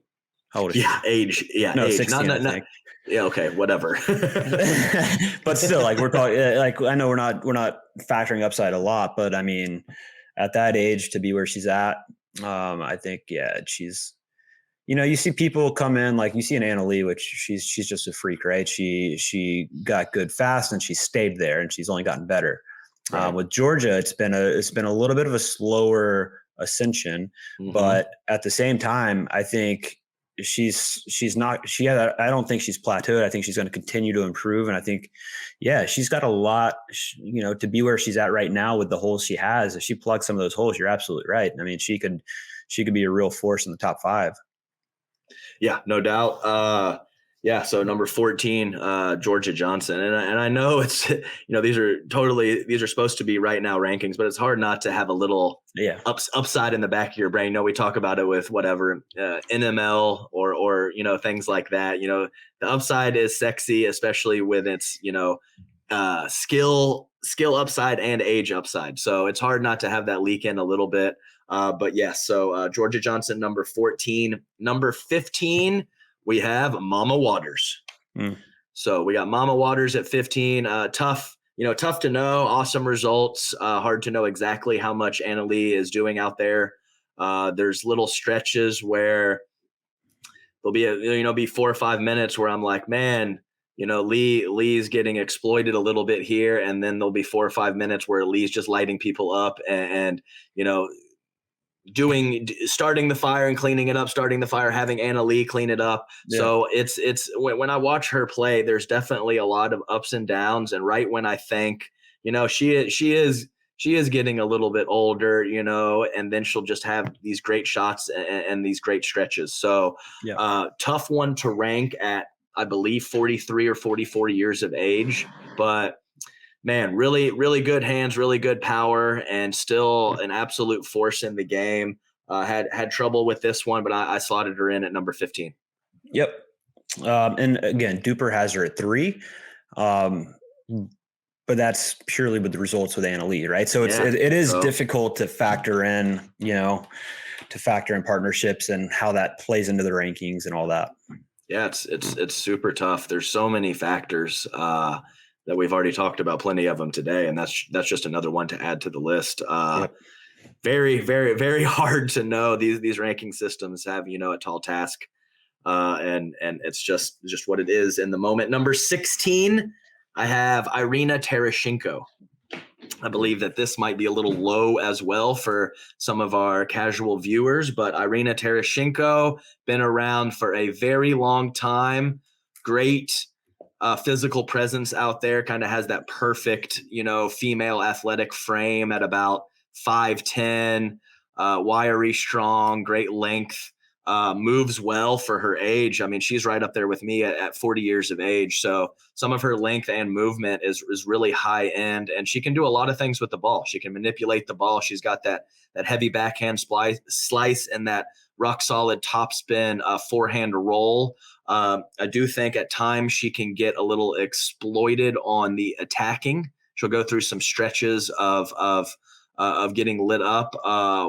How old is she? Age. Yeah, no, age. 16, I think. Yeah, okay, whatever. But still, like we're talking, like I know we're not factoring upside a lot, but I mean, at that age to be where she's at, I think she's. You see people come in, like you see an Anna Lee, which she's just a freak, right? She got good fast and she stayed there, and she's only gotten better. Right. With Georgia, it's been a little bit of a slower ascension, but at the same time, I think I don't think she's plateaued. I think she's going to continue to improve. And I think, she's got a lot, to be where she's at right now with the holes she has. If she plugs some of those holes, you're absolutely right. I mean, she could be a real force in the top 5. Yeah, no doubt. So number 14, Georgia Johnson. And I know it's, these are supposed to be right now rankings, but it's hard not to have a little upside in the back of your brain. We talk about it with whatever, NML or things like that. The upside is sexy, especially with its, skill upside and age upside. So it's hard not to have that leak in a little bit. But yes, so Georgia Johnson, number 14. Number 15, we have Mama Waters. So we got Mama Waters at 15. Tough to know. Awesome results. Hard to know exactly how much Anna Lee is doing out there. There's little stretches where there'll be 4 or 5 minutes where I'm like, man, Lee's getting exploited a little bit here. And then there'll be 4 or 5 minutes where Lee's just lighting people up and starting the fire and cleaning it up, starting the fire, having Anna Lee clean it up. Yeah. So it's when I watch her play, there's definitely a lot of ups and downs. And right when I think, she is getting a little bit older, and then she'll just have these great shots and these great stretches. So tough one to rank at, I believe, 43 or 44 years of age, but man, really, really good hands, really good power, and still an absolute force in the game. Had trouble with this one, but I slotted her in at number 15. Yep. And again, DUPR has her at 3. But that's purely with the results with Anna Lee, right? So it is difficult to factor in, partnerships and how that plays into the rankings and all that. Yeah, it's super tough. There's so many factors that we've already talked about, plenty of them today, and that's just another one to add to the list. Very, very, very hard to know. These ranking systems have a tall task, and it's just what it is in the moment. Number 16, I have Irina Tereschenko. I believe that this might be a little low as well for some of our casual viewers, but Irina Tereschenko, been around for a very long time. Great physical presence out there, kind of has that perfect, female athletic frame at about 5'10", wiry, strong, great length, moves well for her age. I mean, she's right up there with me at 40 years of age. So some of her length and movement is really high end, and she can do a lot of things with the ball. She can manipulate the ball. She's got that heavy backhand slice and that rock solid topspin forehand roll. I do think at times she can get a little exploited on the attacking. She'll go through some stretches of getting lit up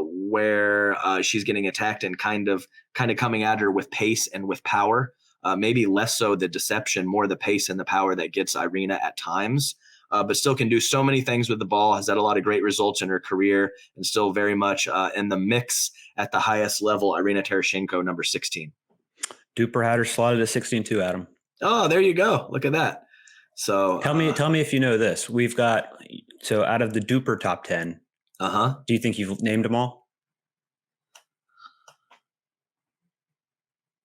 where she's getting attacked and kind of coming at her with pace and with power. Maybe less so the deception, more the pace and the power that gets Irina at times. But still can do so many things with the ball, has had a lot of great results in her career, and still very much in the mix at the highest level. Irina Tereschenko, number 16. DUPR had her slotted at 16 too, Adam. Oh, there you go. Look at that. So tell me if you know this. We've got, so out of the DUPR top 10, do you think you've named them all?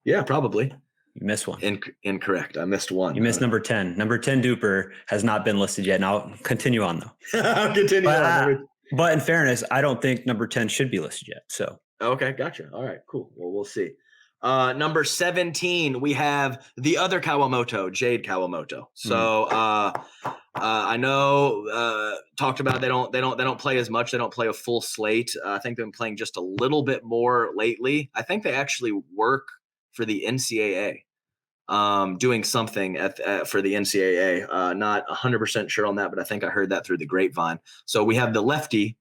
Yeah, probably. You missed one. Incorrect. I missed one. You missed number 10. Number 10 DUPR has not been listed yet. Now continue on though. I'll continue on. But in fairness, I don't think number 10 should be listed yet. So okay, gotcha. All right, cool. Well, we'll see. Number 17, we have the other Kawamoto, Jade Kawamoto. So I know talked about they don't play as much. They don't play a full slate. I think they've been playing just a little bit more lately. I think they actually work for the NCAA, doing something for the NCAA. Not 100% sure on that, but I think I heard that through the grapevine. So we have the lefty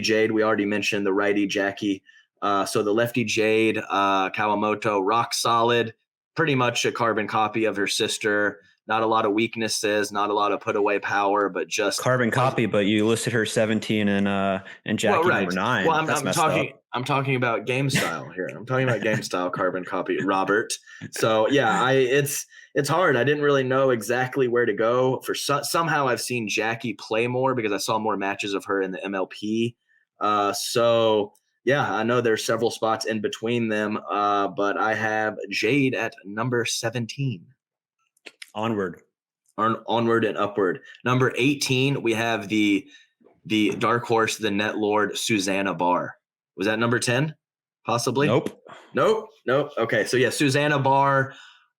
Jade. We already mentioned the righty Jackie. So the lefty Jade Kawamoto, rock solid, pretty much a carbon copy of her sister. Not a lot of weaknesses, not a lot of put away power, but just carbon copy. But you listed her 17 and Jackie number 9. Well, That's messed up. I'm talking about game style here. I'm talking about game style, carbon copy, Robert. So yeah, it's hard. I didn't really know exactly where to go. Somehow I've seen Jackie play more because I saw more matches of her in the MLP. So yeah, I know there's several spots in between them, but I have Jade at number 17. Onward and upward. Number 18, we have the dark horse, the net lord, Susanna Barr. Was that number 10? Possibly? Nope. Okay, so yeah, Susanna Barr,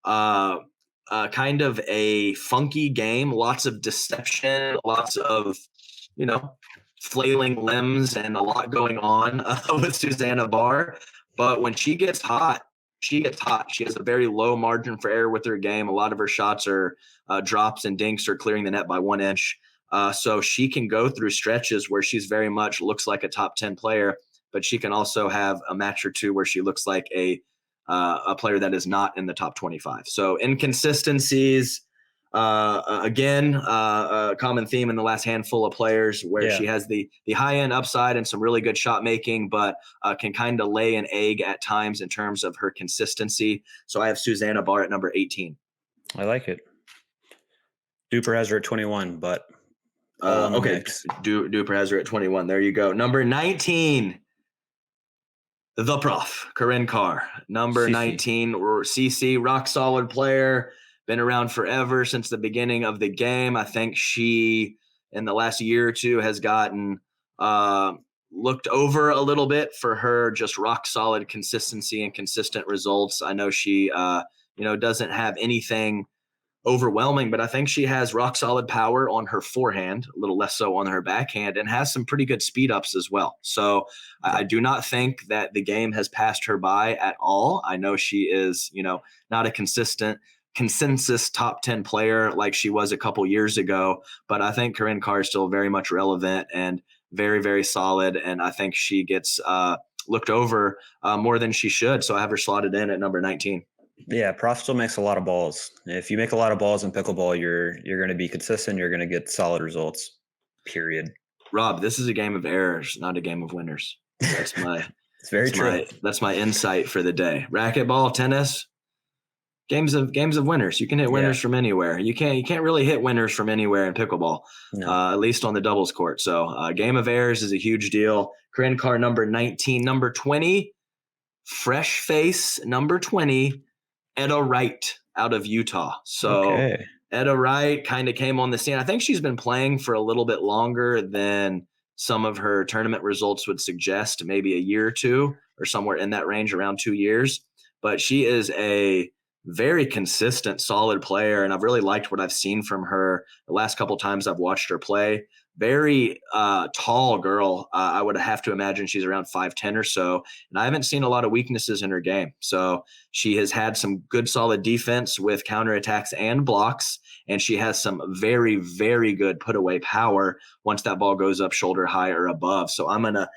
kind of a funky game, lots of deception, lots of, flailing limbs and a lot going on with Susanna Barr. But when she gets hot, she has a very low margin for error with her game. A lot of her shots are drops and dinks or clearing the net by 1 inch. So she can go through stretches where she's very much looks like a top 10 player, but she can also have a match or two where she looks like a player that is not in the top 25. So inconsistencies, again, a common theme in the last handful of players where she has the high end upside and some really good shot making, but can kind of lay an egg at times in terms of her consistency. So I have Susanna Barr at number 18. I like it. DUPR has her at 21, but okay. DUPR has her at 21. There you go. Number 19. The Prof, Corinne Carr. Number 19, or CC, rock solid player. Been around forever since the beginning of the game. I think she, in the last year or two, has gotten looked over a little bit for her just rock solid consistency and consistent results. I know she, doesn't have anything overwhelming, but I think she has rock solid power on her forehand, a little less so on her backhand, and has some pretty good speed ups as well. So I do not think that the game has passed her by at all. I know she is, not a consensus top 10 player like she was a couple years ago, but I think Corinne Carr is still very much relevant and very, very solid. And I think she gets looked over more than she should. So I have her slotted in at number 19. Yeah, Prof still makes a lot of balls. If you make a lot of balls in pickleball, you're going to be consistent. You're going to get solid results, period. Rob, this is a game of errors, not a game of winners. That's my it's very true. That's my insight for the day. Racquetball, tennis, games of winners. You can hit winners from anywhere. You can't really hit winners from anywhere in pickleball, at least on the doubles court. So game of errors is a huge deal. Corinne Carr, number 19. Number 20, fresh face, number 20, Etta Wright out of Utah. So Etta Wright kind of came on the scene. I think she's been playing for a little bit longer than some of her tournament results would suggest, maybe a year or two or somewhere in that range, around 2 years. But she is a very consistent, solid player, and I've really liked what I've seen from her the last couple times I've watched her play. Very tall girl. I would have to imagine she's around 5'10" or so, and I haven't seen a lot of weaknesses in her game. So she has had some good, solid defense with counterattacks and blocks, and she has some very, very good put-away power once that ball goes up shoulder high or above. So I'm going to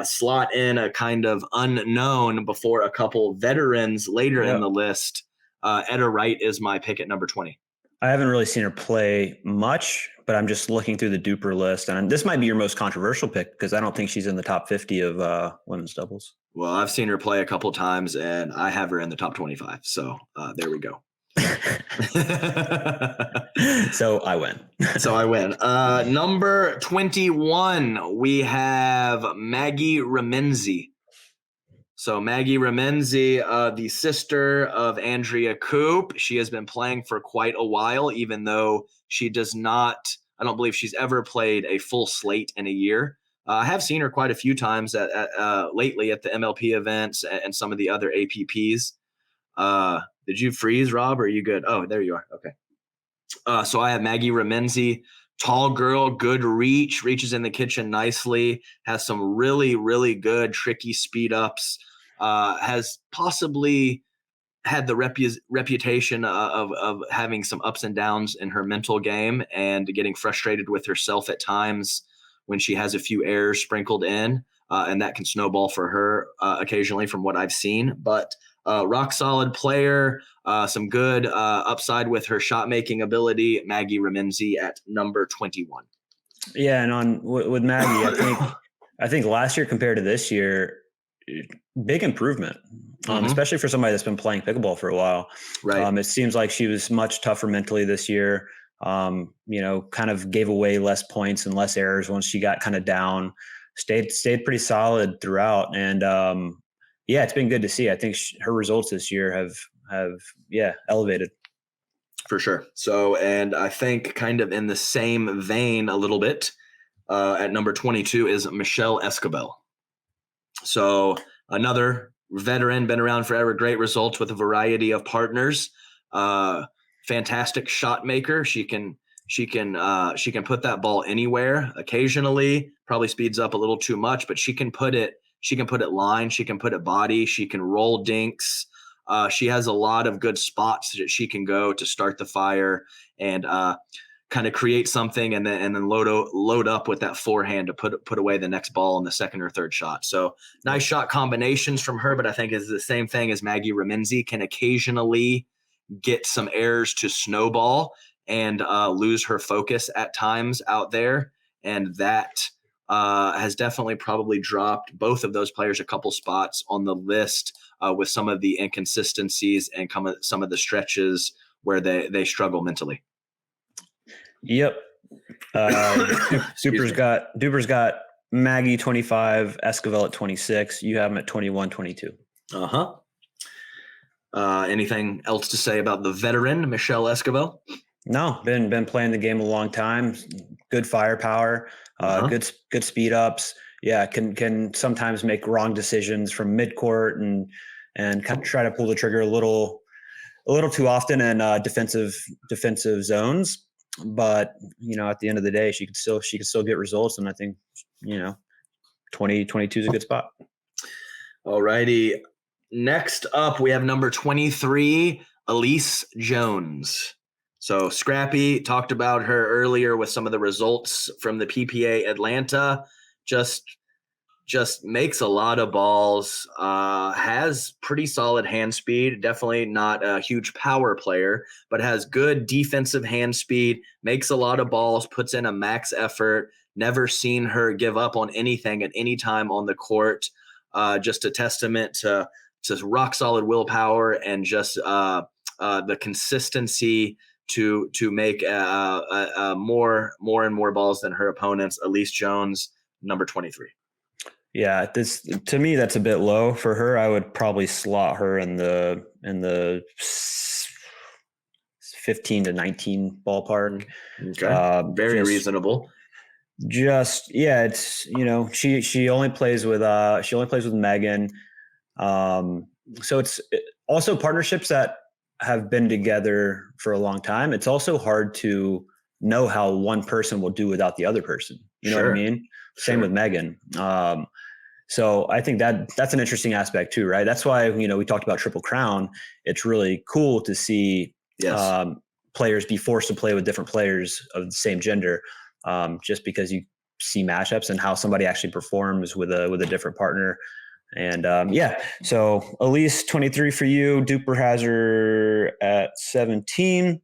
slot in a kind of unknown before a couple veterans later in the list. Etta Wright is my pick at number 20. I haven't really seen her play much, but I'm just looking through the DUPR list, and this might be your most controversial pick because I don't think she's in the top 50 of women's doubles. Well, I've seen her play a couple times, and I have her in the top 25. So there we go. So I win. Number 21, we have Maggie Remenzi. So Maggie Remenzi, the sister of Andrea Coop, she has been playing for quite a while, even though she does not, I don't believe she's ever played a full slate in a year. I have seen her quite a few times lately at the MLP events and some of the other APPs. Did you freeze, Rob, or are you good? Oh, there you are. Okay. So I have Maggie Remenzi, tall girl, good reach, reaches in the kitchen nicely, has some really, really good, tricky speed ups, has possibly had the reputation of having some ups and downs in her mental game and getting frustrated with herself at times when she has a few errors sprinkled in, and that can snowball for her occasionally from what I've seen. But rock solid player, some good upside with her shot making ability. Maggie Remenzi at number 21. Yeah, and with Maggie, I think last year compared to this year, big improvement, especially for somebody that's been playing pickleball for a while. Right. It seems like she was much tougher mentally this year. Kind of gave away less points and less errors once she got kind of down. Stayed pretty solid throughout, and it's been good to see. I think her results this year have elevated. For sure. So, and I think kind of in the same vein a little bit, at number 22 is Michelle Escobel. So another veteran, been around forever, great results with a variety of partners. Fantastic shot maker. She can put that ball anywhere. Occasionally, probably speeds up a little too much, but she can put it line. She can put it body. She can roll dinks. She has a lot of good spots that she can go to start the fire and kind of create something and then load up with that forehand to put away the next ball in the second or third shot. So nice shot combinations from her, but I think is the same thing as Maggie Remenzi, can occasionally get some errors to snowball and lose her focus at times out there. And that has definitely probably dropped both of those players a couple spots on the list with some of the inconsistencies and some of the stretches where they struggle mentally. Yep. DUPR's got Maggie 25, Esquivel at 26. You have them at 21, 22. Anything else to say about the veteran Michelle Esquivel? No, been playing the game a long time. Good firepower, good speed ups. Yeah, can sometimes make wrong decisions from midcourt and kind of try to pull the trigger a little too often in defensive zones. But at the end of the day, she could still get results, and I think 2022 is a good spot. All righty. Next up, we have number 23, Elise Jones. So Scrappy talked about her earlier with some of the results from the PPA Atlanta. Just makes a lot of balls, has pretty solid hand speed, definitely not a huge power player, but has good defensive hand speed, makes a lot of balls, puts in a max effort, never seen her give up on anything at any time on the court. Just a testament to rock solid willpower and just the consistency to make more and more balls than her opponents. Elise Jones, number 23. Yeah, to me that's a bit low for her. I would probably slot her in the 15 to 19 ballpark. Okay, very reasonable. It's she only plays with Megan. So it's also partnerships that have been together for a long time. It's also hard to know how one person will do without the other person. You know what I mean? Same with Megan. So I think that's an interesting aspect too, right? That's why, we talked about Triple Crown. It's really cool to see players be forced to play with different players of the same gender, just because you see matchups and how somebody actually performs with a different partner. And so Elise 23 for you. DUPR has her at 17.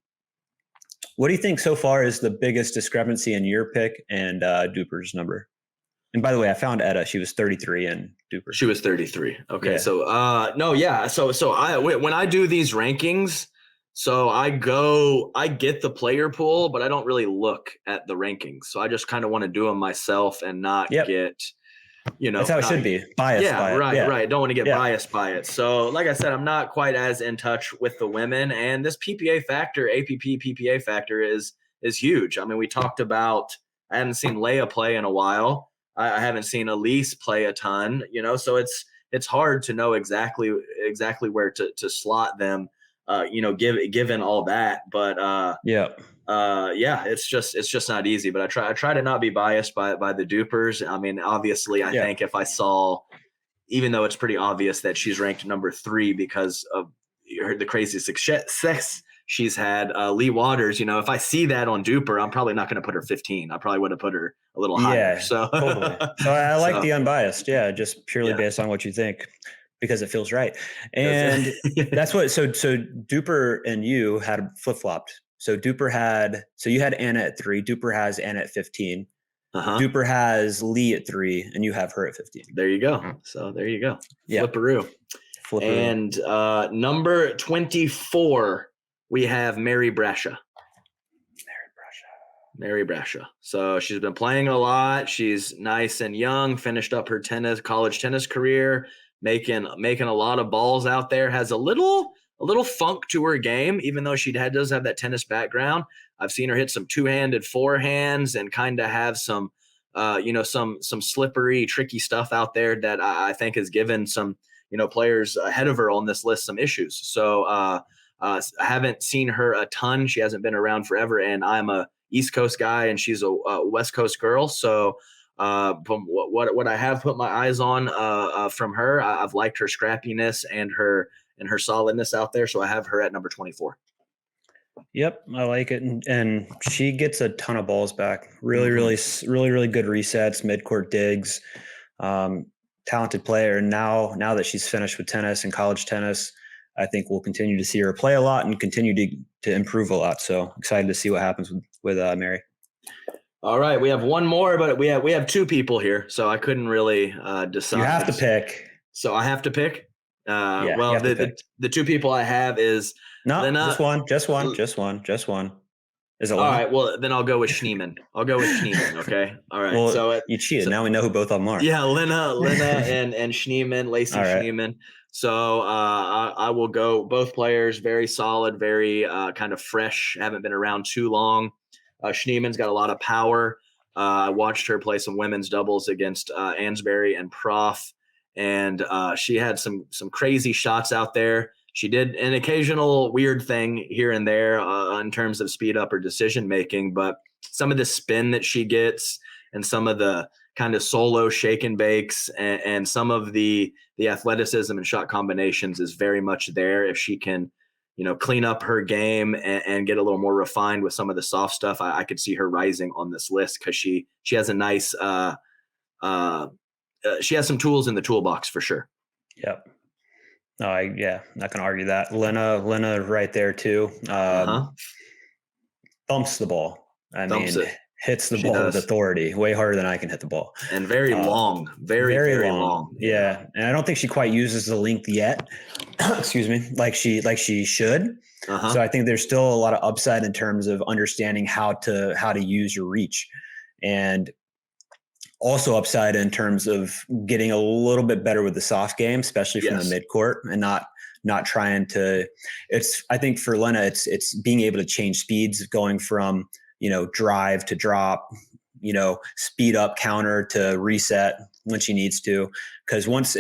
What do you think so far is the biggest discrepancy in your pick and DUPR's number? And by the way, I found Etta. She was 33 in DUPR. She was 33. Okay. Yeah. So when I do these rankings, so I get the player pool, but I don't really look at the rankings. So I just kind of want to do them myself and not get, that's how it should be. Biased by it. Right. Don't want to get biased by it. So like I said, I'm not quite as in touch with the women, and this PPA factor, PPA factor is huge. I mean, we talked about, I haven't seen Leia play in a while. I haven't seen Elise play a ton, so it's hard to know exactly where to slot them, given all that. But yeah, it's just not easy. But I try to not be biased by the DUPRs. I mean, obviously, I think if I saw, even though it's pretty obvious that she's ranked number 3 because of the crazy success she's had, Lee Waters, if I see that on DUPR, I'm probably not going to put her 15. I probably would have put her a little higher. So totally. So I like the unbiased. Yeah. Just purely based on what you think, because it feels right. And that's what, so DUPR and you had flip-flopped. So you had Anna at 3, DUPR has Anna at 15. DUPR has Lee at 3, and you have her at 15. There you go. So there you go. Yeah. Flipperoo. And number 24, we have Mary Brasha. Mary Brasha. So she's been playing a lot. She's nice and young, finished up her college tennis career, making a lot of balls out there, has a little funk to her game, even though she does have that tennis background. I've seen her hit some two-handed forehands and kind of have some slippery, tricky stuff out there that I think has given some, players ahead of her on this list some issues. So I haven't seen her a ton. She hasn't been around forever, and I'm a East Coast guy and she's a West Coast girl. So from what I have put my eyes on from her, I've liked her scrappiness and her solidness out there. So I have her at number 24. Yep, I like it, and she gets a ton of balls back. Really good resets, midcourt digs. Talented player. And now that she's finished with tennis and college tennis, I think we'll continue to see her play a lot and continue to improve a lot. So excited to see what happens with Mary. All right, we have one more, but we have 2 people here, so I couldn't really decide. You have to pick. So I have to pick. Well, the 2 people I have is Lena. Just one. Is it Lena? All right, well then I'll go with Schneeman. Okay. All right. Well, so you cheated. Now we know who both of them are. Yeah, Lena and Schneeman, Lacey Schneeman. So I will go both players, very solid, very kind of fresh, haven't been around too long. Schneeman's got a lot of power. I watched her play some women's doubles against Ansbury and Prof, and she had some crazy shots out there. She did an occasional weird thing here and there in terms of speed up or decision making, but some of the spin that she gets and some of the kind of solo shake and bakes and some of the athleticism and shot combinations is very much there. If she can, clean up her game and get a little more refined with some of the soft stuff, I could see her rising on this list because she has a nice she has some tools in the toolbox for sure. Yep. No, not gonna argue that. Lena right there too. Thumps the ball. Hits the ball with authority, way harder than I can hit the ball. And very long, very long. Yeah. And I don't think she quite uses the length yet. Excuse me, like she should. So I think there's still a lot of upside in terms of understanding how to use your reach, and also upside in terms of getting a little bit better with the soft game, especially from the midcourt, and not trying to. I think for Lena, it's being able to change speeds, going from drive to drop, speed up, counter to reset when she needs to. Because once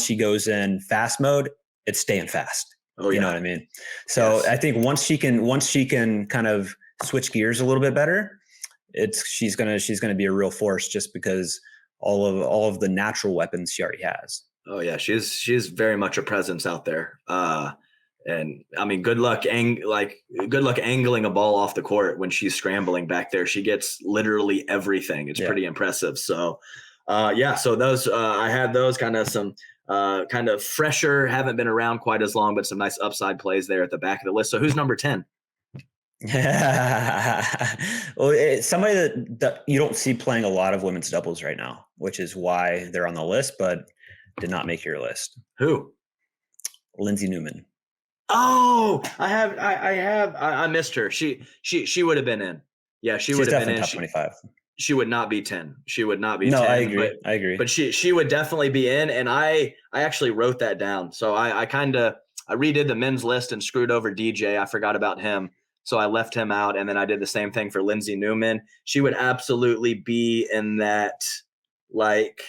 she goes in fast mode, it's staying fast. Oh, you know what I mean? So I think once she can kind of switch gears a little bit better, she's gonna be a real force just because all of the natural weapons she already has. Oh yeah, she's very much a presence out there. And I mean, good luck angling a ball off the court when she's scrambling back there. She gets literally everything. It's pretty impressive. So, so those I had those kind of some kind of fresher, haven't been around quite as long, but some nice upside plays there at the back of the list. So who's number 10? Well, it's somebody that you don't see playing a lot of women's doubles right now, which is why they're on the list, but did not make your list. Who? Lindsey Newman. Oh, I missed her. She would have been in. Yeah, she would have been in. Top 25. She would not be 10. She would not be 10. No, I agree. But she would definitely be in. And I actually wrote that down. So I redid the men's list and screwed over DJ. I forgot about him. So I left him out. And then I did the same thing for Lindsey Newman. She would absolutely be in that like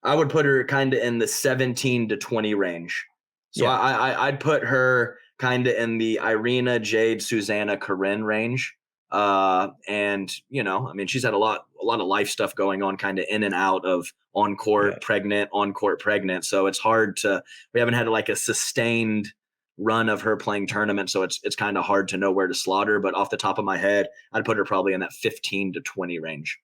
I would put her kind of in the 17 to 20 range. So Yeah. I'd put her kind of in the Irina, Jade, Susanna, Corinne range. And you know, I mean, she's had a lot of life stuff going on, kind of in and out of on court pregnant. So it's hard we haven't had like a sustained run of her playing tournaments. So it's kind of hard to know where to slot her, but off the top of my head, I'd put her probably in that 15 to 20 range.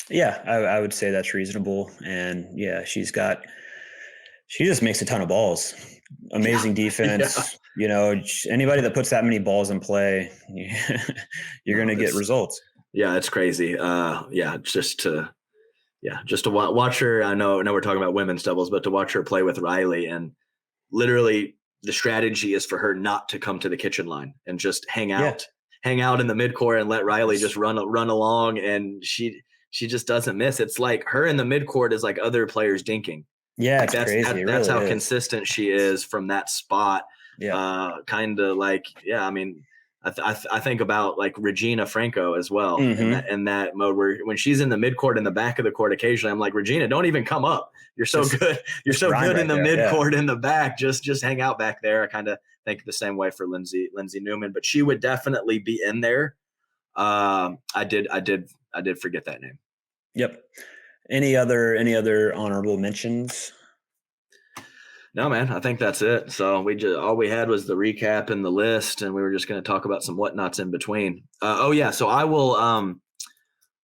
Yeah, I would say that's reasonable. And yeah, she just makes a ton of balls. Amazing defense. Yeah. You know, anybody that puts that many balls in play, you're going to get results. Yeah, it's crazy. Just to watch her. I know we're talking about women's doubles, but to watch her play with Riley, and literally the strategy is for her not to come to the kitchen line and just hang out in the midcourt and let Riley just run along, and she just doesn't miss. It's like her in the midcourt is like other players dinking. Yeah, like it's crazy. That's really how consistent she is from that spot. Yeah. Kind of like, yeah, I mean, I think about like Regina Franco as well, in that mode where when she's in the midcourt in the back of the court, occasionally I'm like, Regina, don't even come up. You're so good. You're so good in the midcourt in the back. Just hang out back there. I kind of think the same way for Lindsey Newman, but she would definitely be in there. I did forget that name. Yep. Any other honorable mentions? No, man, I think that's it. So all we had was the recap and the list, and we were just going to talk about some whatnots in between. So I will.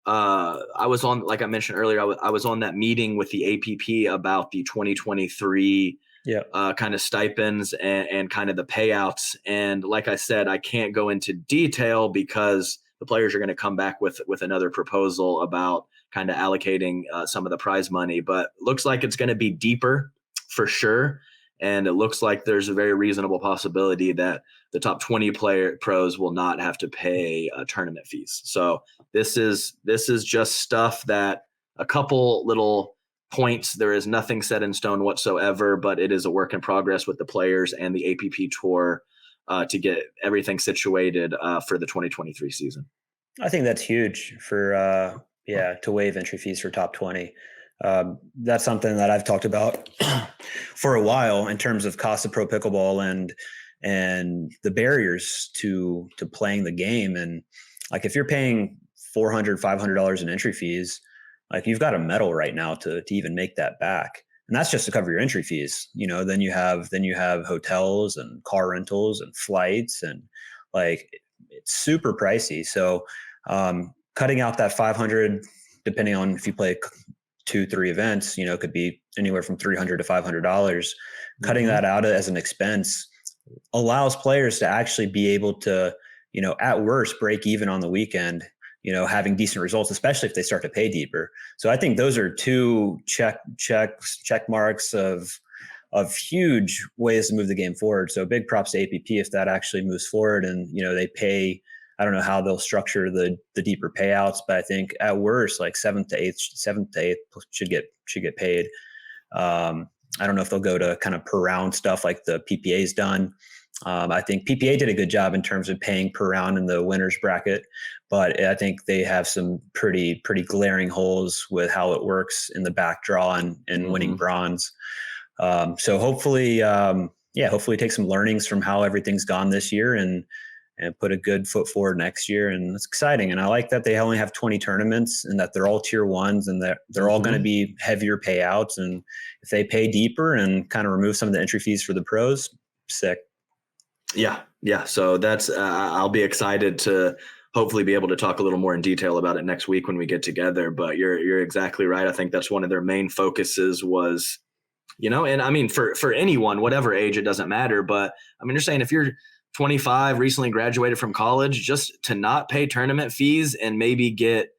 I was on, like I mentioned earlier, I was on that meeting with the APP about the 2023 kind of stipends and kind of the payouts. And like I said, I can't go into detail because the players are going to come back with another proposal about kind of allocating some of the prize money. But looks like it's going to be deeper for sure. And it looks like there's a very reasonable possibility that the top 20 pros will not have to pay tournament fees. So this is just stuff that a couple little points. There is nothing set in stone whatsoever, but it is a work in progress with the players and the APP tour to get everything situated for the 2023 season. I think that's huge for to waive entry fees for top 20. That's something that I've talked about for a while in terms of cost of pro pickleball and the barriers to playing the game. And like, if you're paying $400, $500 in entry fees, like, you've got a medal right now to even make that back. And that's just to cover your entry fees. You know, then you have hotels and car rentals and flights, and like, it's super pricey. So cutting out that 500, depending on if you play 2-3 events, you know, it could be anywhere from $300 to $500. Cutting that out as an expense allows players to actually be able to, you know, at worst break even on the weekend, you know, having decent results, especially if they start to pay deeper. So I think those are two check marks of huge ways to move the game forward. So big props to APP if that actually moves forward, and, you know, they pay. I don't know how they'll structure the deeper payouts, but I think at worst, like seventh to eighth should get paid. I don't know if they'll go to kind of per round stuff like the PPA's done. I think PPA did a good job in terms of paying per round in the winners bracket, but I think they have some pretty glaring holes with how it works in the back draw and winning bronze. So hopefully take some learnings from how everything's gone this year and put a good foot forward next year. And it's exciting. And I like that they only have 20 tournaments and that they're all tier ones and that they're all going to be heavier payouts. And if they pay deeper and kind of remove some of the entry fees for the pros, sick. Yeah. So that's, I'll be excited to hopefully be able to talk a little more in detail about it next week when we get together. But you're exactly right. I think that's one of their main focuses was, you know, and I mean, for anyone, whatever age, it doesn't matter. But I mean, you're saying if you're 25, recently graduated from college, just to not pay tournament fees and maybe get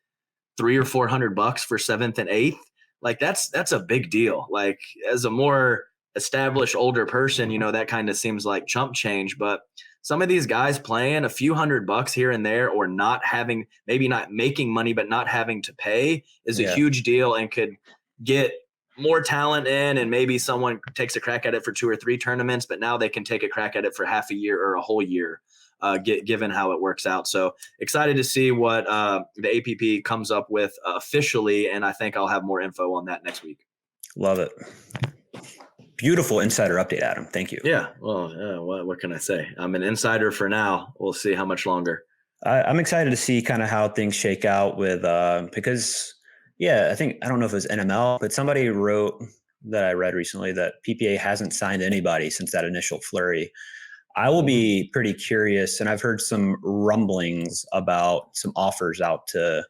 $300 or $400 for 7th and 8th, like that's a big deal. Like, as a more established older person, you know, that kind of seems like chump change. But some of these guys playing a few $100 here and there, or maybe not making money, but not having to pay is a huge deal and could get more talent in, and maybe someone takes a crack at it for 2 or 3 tournaments, but now they can take a crack at it for half a year or a whole year, given how it works out. So excited to see what the APP comes up with officially, and I think I'll have more info on that next week. Love it. Beautiful insider update, Adam. Thank you. Yeah. Well, what can I say? I'm an insider for now. We'll see how much longer. I'm excited to see kind of how things shake out with because, I don't know if it was NML, but somebody wrote that I read recently that PPA hasn't signed anybody since that initial flurry. I will be pretty curious, and I've heard some rumblings about some offers out to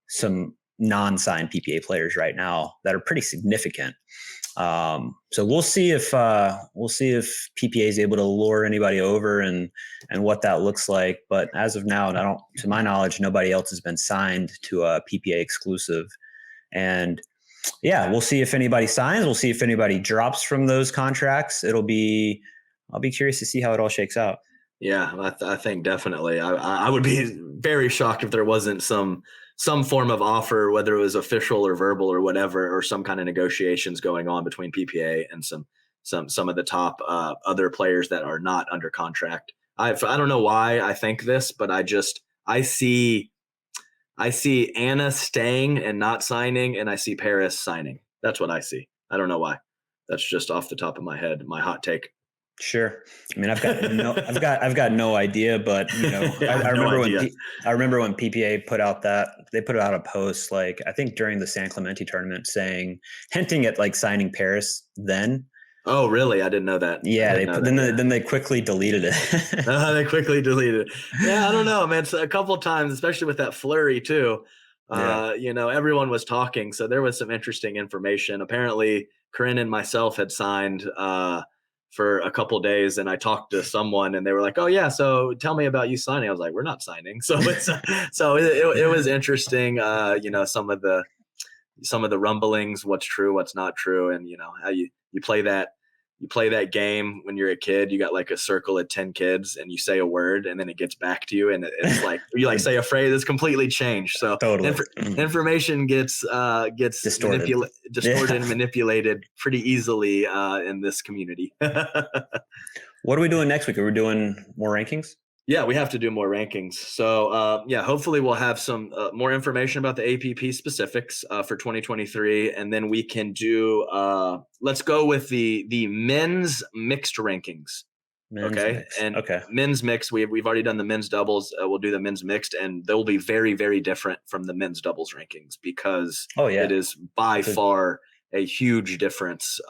some non-signed PPA players right now that are pretty significant. So we'll see if PPA is able to lure anybody over and what that looks like. But as of now, to my knowledge, nobody else has been signed to a PPA exclusive. And we'll see if anybody signs. We'll see if anybody drops from those contracts. I'll be curious to see how it all shakes out. Yeah, I think definitely. I would be very shocked if there wasn't some form of offer, whether it was official or verbal or whatever, or some kind of negotiations going on between PPA and some of the top other players that are not under contract. I don't know why I think this, but I see Anna staying and not signing, and I see Parris signing. That's what I see. I don't know why. That's just off the top of my head, my hot take. Sure. I mean, I've got no idea, but I remember when PPA put out a post, like I think during the San Clemente tournament, hinting at like signing Parris then. Oh, really? I didn't know that. Yeah. Then they quickly deleted it. They quickly deleted it. Yeah. I don't know, man. So a couple of times, especially with that flurry too, everyone was talking. So there was some interesting information. Apparently Corinne and myself had signed, for a couple of days, and I talked to someone and they were like, "Oh yeah, so tell me about you signing." I was like, "We're not signing." So it was interesting, some of the rumblings, what's true, what's not true, and how you play that game when you're a kid. You got like a circle of 10 kids and you say a word and then it gets back to you, and it's like you like say a phrase that's completely changed. So totally. Information gets distorted and manipulated pretty easily in this community. What are we doing next week? Are we doing more rankings? Yeah, we have to do more rankings. So hopefully we'll have some more information about the APP specifics for 2023, and then we can do. Let's go with the men's mixed rankings. Men's mixed. We've already done the men's doubles. We'll do the men's mixed, and they'll be very, very different from the men's doubles rankings because it is by far a huge difference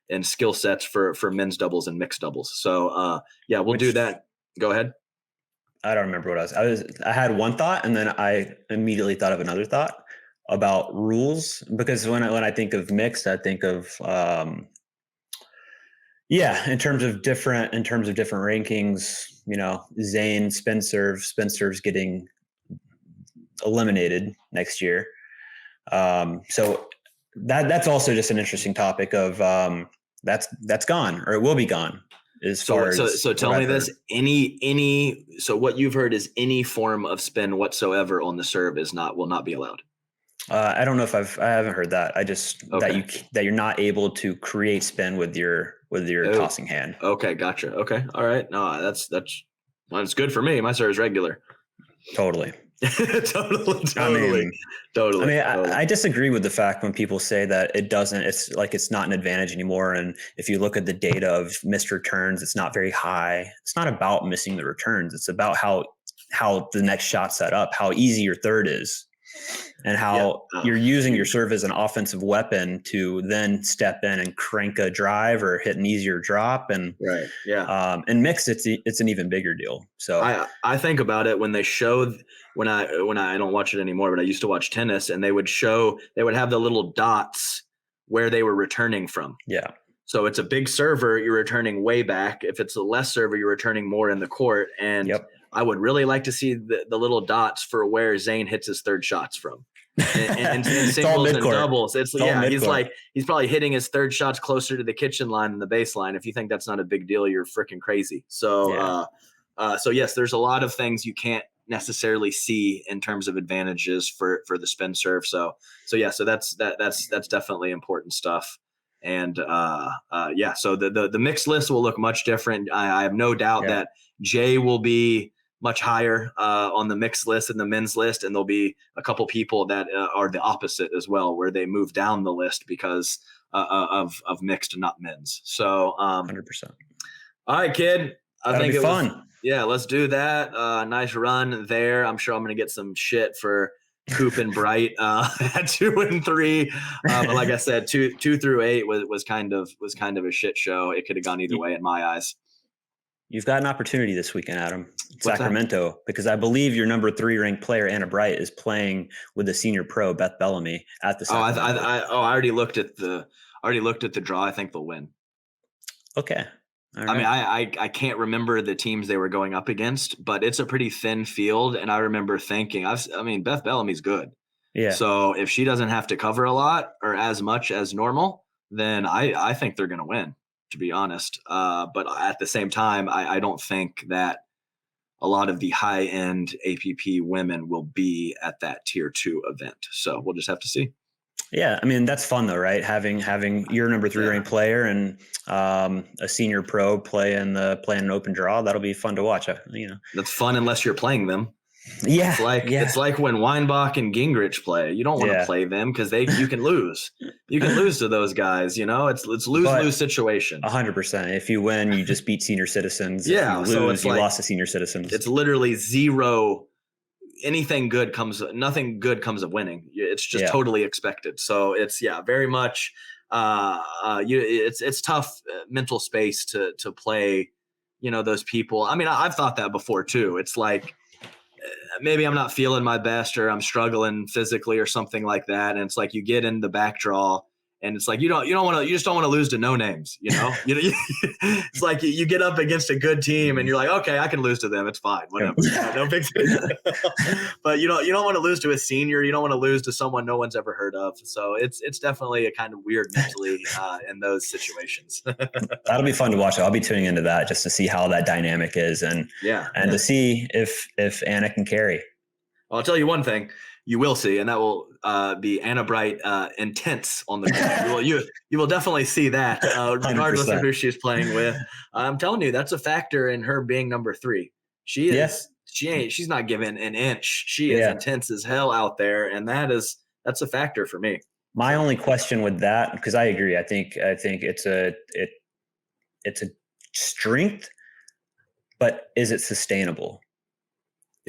in skill sets for men's doubles and mixed doubles. So we'll do that. Go ahead. I don't remember what I had one thought, and then I immediately thought of another thought about rules, because when I think of mixed, I think of in terms of different rankings, Zane spin serves getting eliminated next year. So that's also just an interesting topic of that's gone, or it will be gone. So tell me this, so what you've heard is any form of spin whatsoever on the serve will not be allowed. I don't know if I haven't heard that. I just that you're not able to create spin with your tossing hand. Okay. Gotcha. Okay. All right. No, that's good for me. My serve is regular. Totally. Totally. I disagree with the fact when people say that it's not an advantage anymore. And if you look at the data of missed returns, it's not very high. It's not about missing the returns. It's about how the next shot's set up, how easy your third is, and how you're using your serve as an offensive weapon to then step in and crank a drive or hit an easier drop. And right. Yeah. And mixed, it's an even bigger deal. So I think about it when they show, when I don't watch it anymore, but I used to watch tennis, and they would have the little dots where they were returning from. Yeah. So it's a big server, you're returning way back. If it's a less server, you're returning more in the court. And I would really like to see the little dots for where Zane hits his third shots from. And singles and doubles. He's probably hitting his third shots closer to the kitchen line than the baseline. If you think that's not a big deal, you're freaking crazy. So yes, there's a lot of things you can't necessarily see in terms of advantages for the spin serve. So that's definitely important stuff. And so the mixed list will look much different. I have no doubt that Jay will be much higher on the mixed list and the men's list, and there'll be a couple people that are the opposite as well, where they move down the list because of mixed, not men's. So 100%. All right, kid. I think it fun. was, yeah, let's do that. Nice run there. I'm sure I'm going to get some shit for Coop and Bright at 2 and 3. But like I said, 2 through 8 was kind of a shit show. It could have gone either way in my eyes. You've got an opportunity this weekend, Adam. Sacramento, because I believe your number 3 ranked player, Anna Bright, is playing with the senior pro Beth Bellamy at the Sacramento. I already looked at the draw. I think they'll win. Okay. All right. I mean, I can't remember the teams they were going up against, but it's a pretty thin field. And I remember thinking, Beth Bellamy's good. Yeah. So if she doesn't have to cover a lot or as much as normal, then I think they're going to win, to be honest. But at the same time, I don't think that a lot of the high end APP women will be at that tier 2 event. So we'll just have to see. Yeah, I mean, that's fun though, right? Having your number 3 ranked player and a senior pro playing an open draw, that'll be fun to watch. That's fun unless you're playing them. Yeah, it's like when Weinbach and Gingrich play. You don't want to play them because you can lose. You can lose to those guys. It's lose situation. 100%. If you win, you just beat senior citizens. Yeah, if you lose, you lost to senior citizens. It's literally zero. Nothing good comes of winning. It's just totally expected. So it's very much it's tough mental space to play, those people. I mean, I've thought that before too. It's like maybe I'm not feeling my best or I'm struggling physically or something like that. And it's like you get in the back draw and it's like you just don't want to lose to no names, It's like you get up against a good team and you're like, okay, I can lose to them, it's fine, whatever. No big deal. But you don't want to lose to a senior, you don't want to lose to someone no one's ever heard of. So it's definitely a kind of weird mentally in those situations. That'll be fun to watch. I'll be tuning into that just to see how that dynamic is and to see if Anna can carry. Well, I'll tell you one thing. You will see, and that will be Anna Bright intense on the court. You will definitely see that, regardless 100%. Of who she's playing with. I'm telling you, that's a factor in her being number 3. She is. Yes. She's not giving an inch. She is intense as hell out there, and that's a factor for me. My only question with that, because I agree, I think it's a strength, but is it sustainable?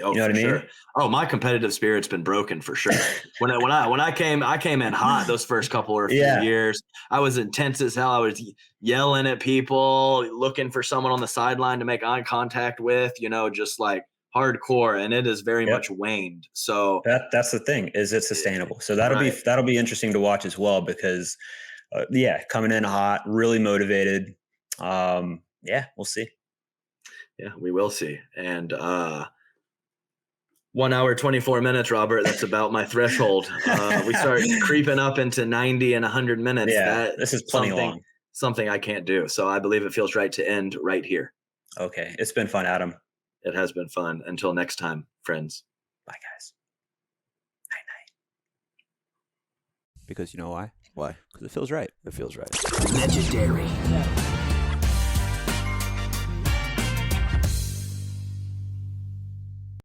Oh, you know what I mean? Sure. Oh, my competitive spirit's been broken for sure. When I came in hot those first couple or few years. I was intense as hell. I was yelling at people, looking for someone on the sideline to make eye contact with, just like hardcore. And it is very much waned. So that's the thing. Is it sustainable? So that'll be interesting to watch as well because coming in hot, really motivated. We'll see. Yeah, we will see. And 1 hour, 24 minutes, Robert. That's about my threshold. We start creeping up into 90 and 100 minutes. Yeah, this is plenty long. Something I can't do. So I believe it feels right to end right here. Okay. It's been fun, Adam. It has been fun. Until next time, friends. Bye, guys. Night. Because you know why? Why? Because it feels right. It feels right. Legendary.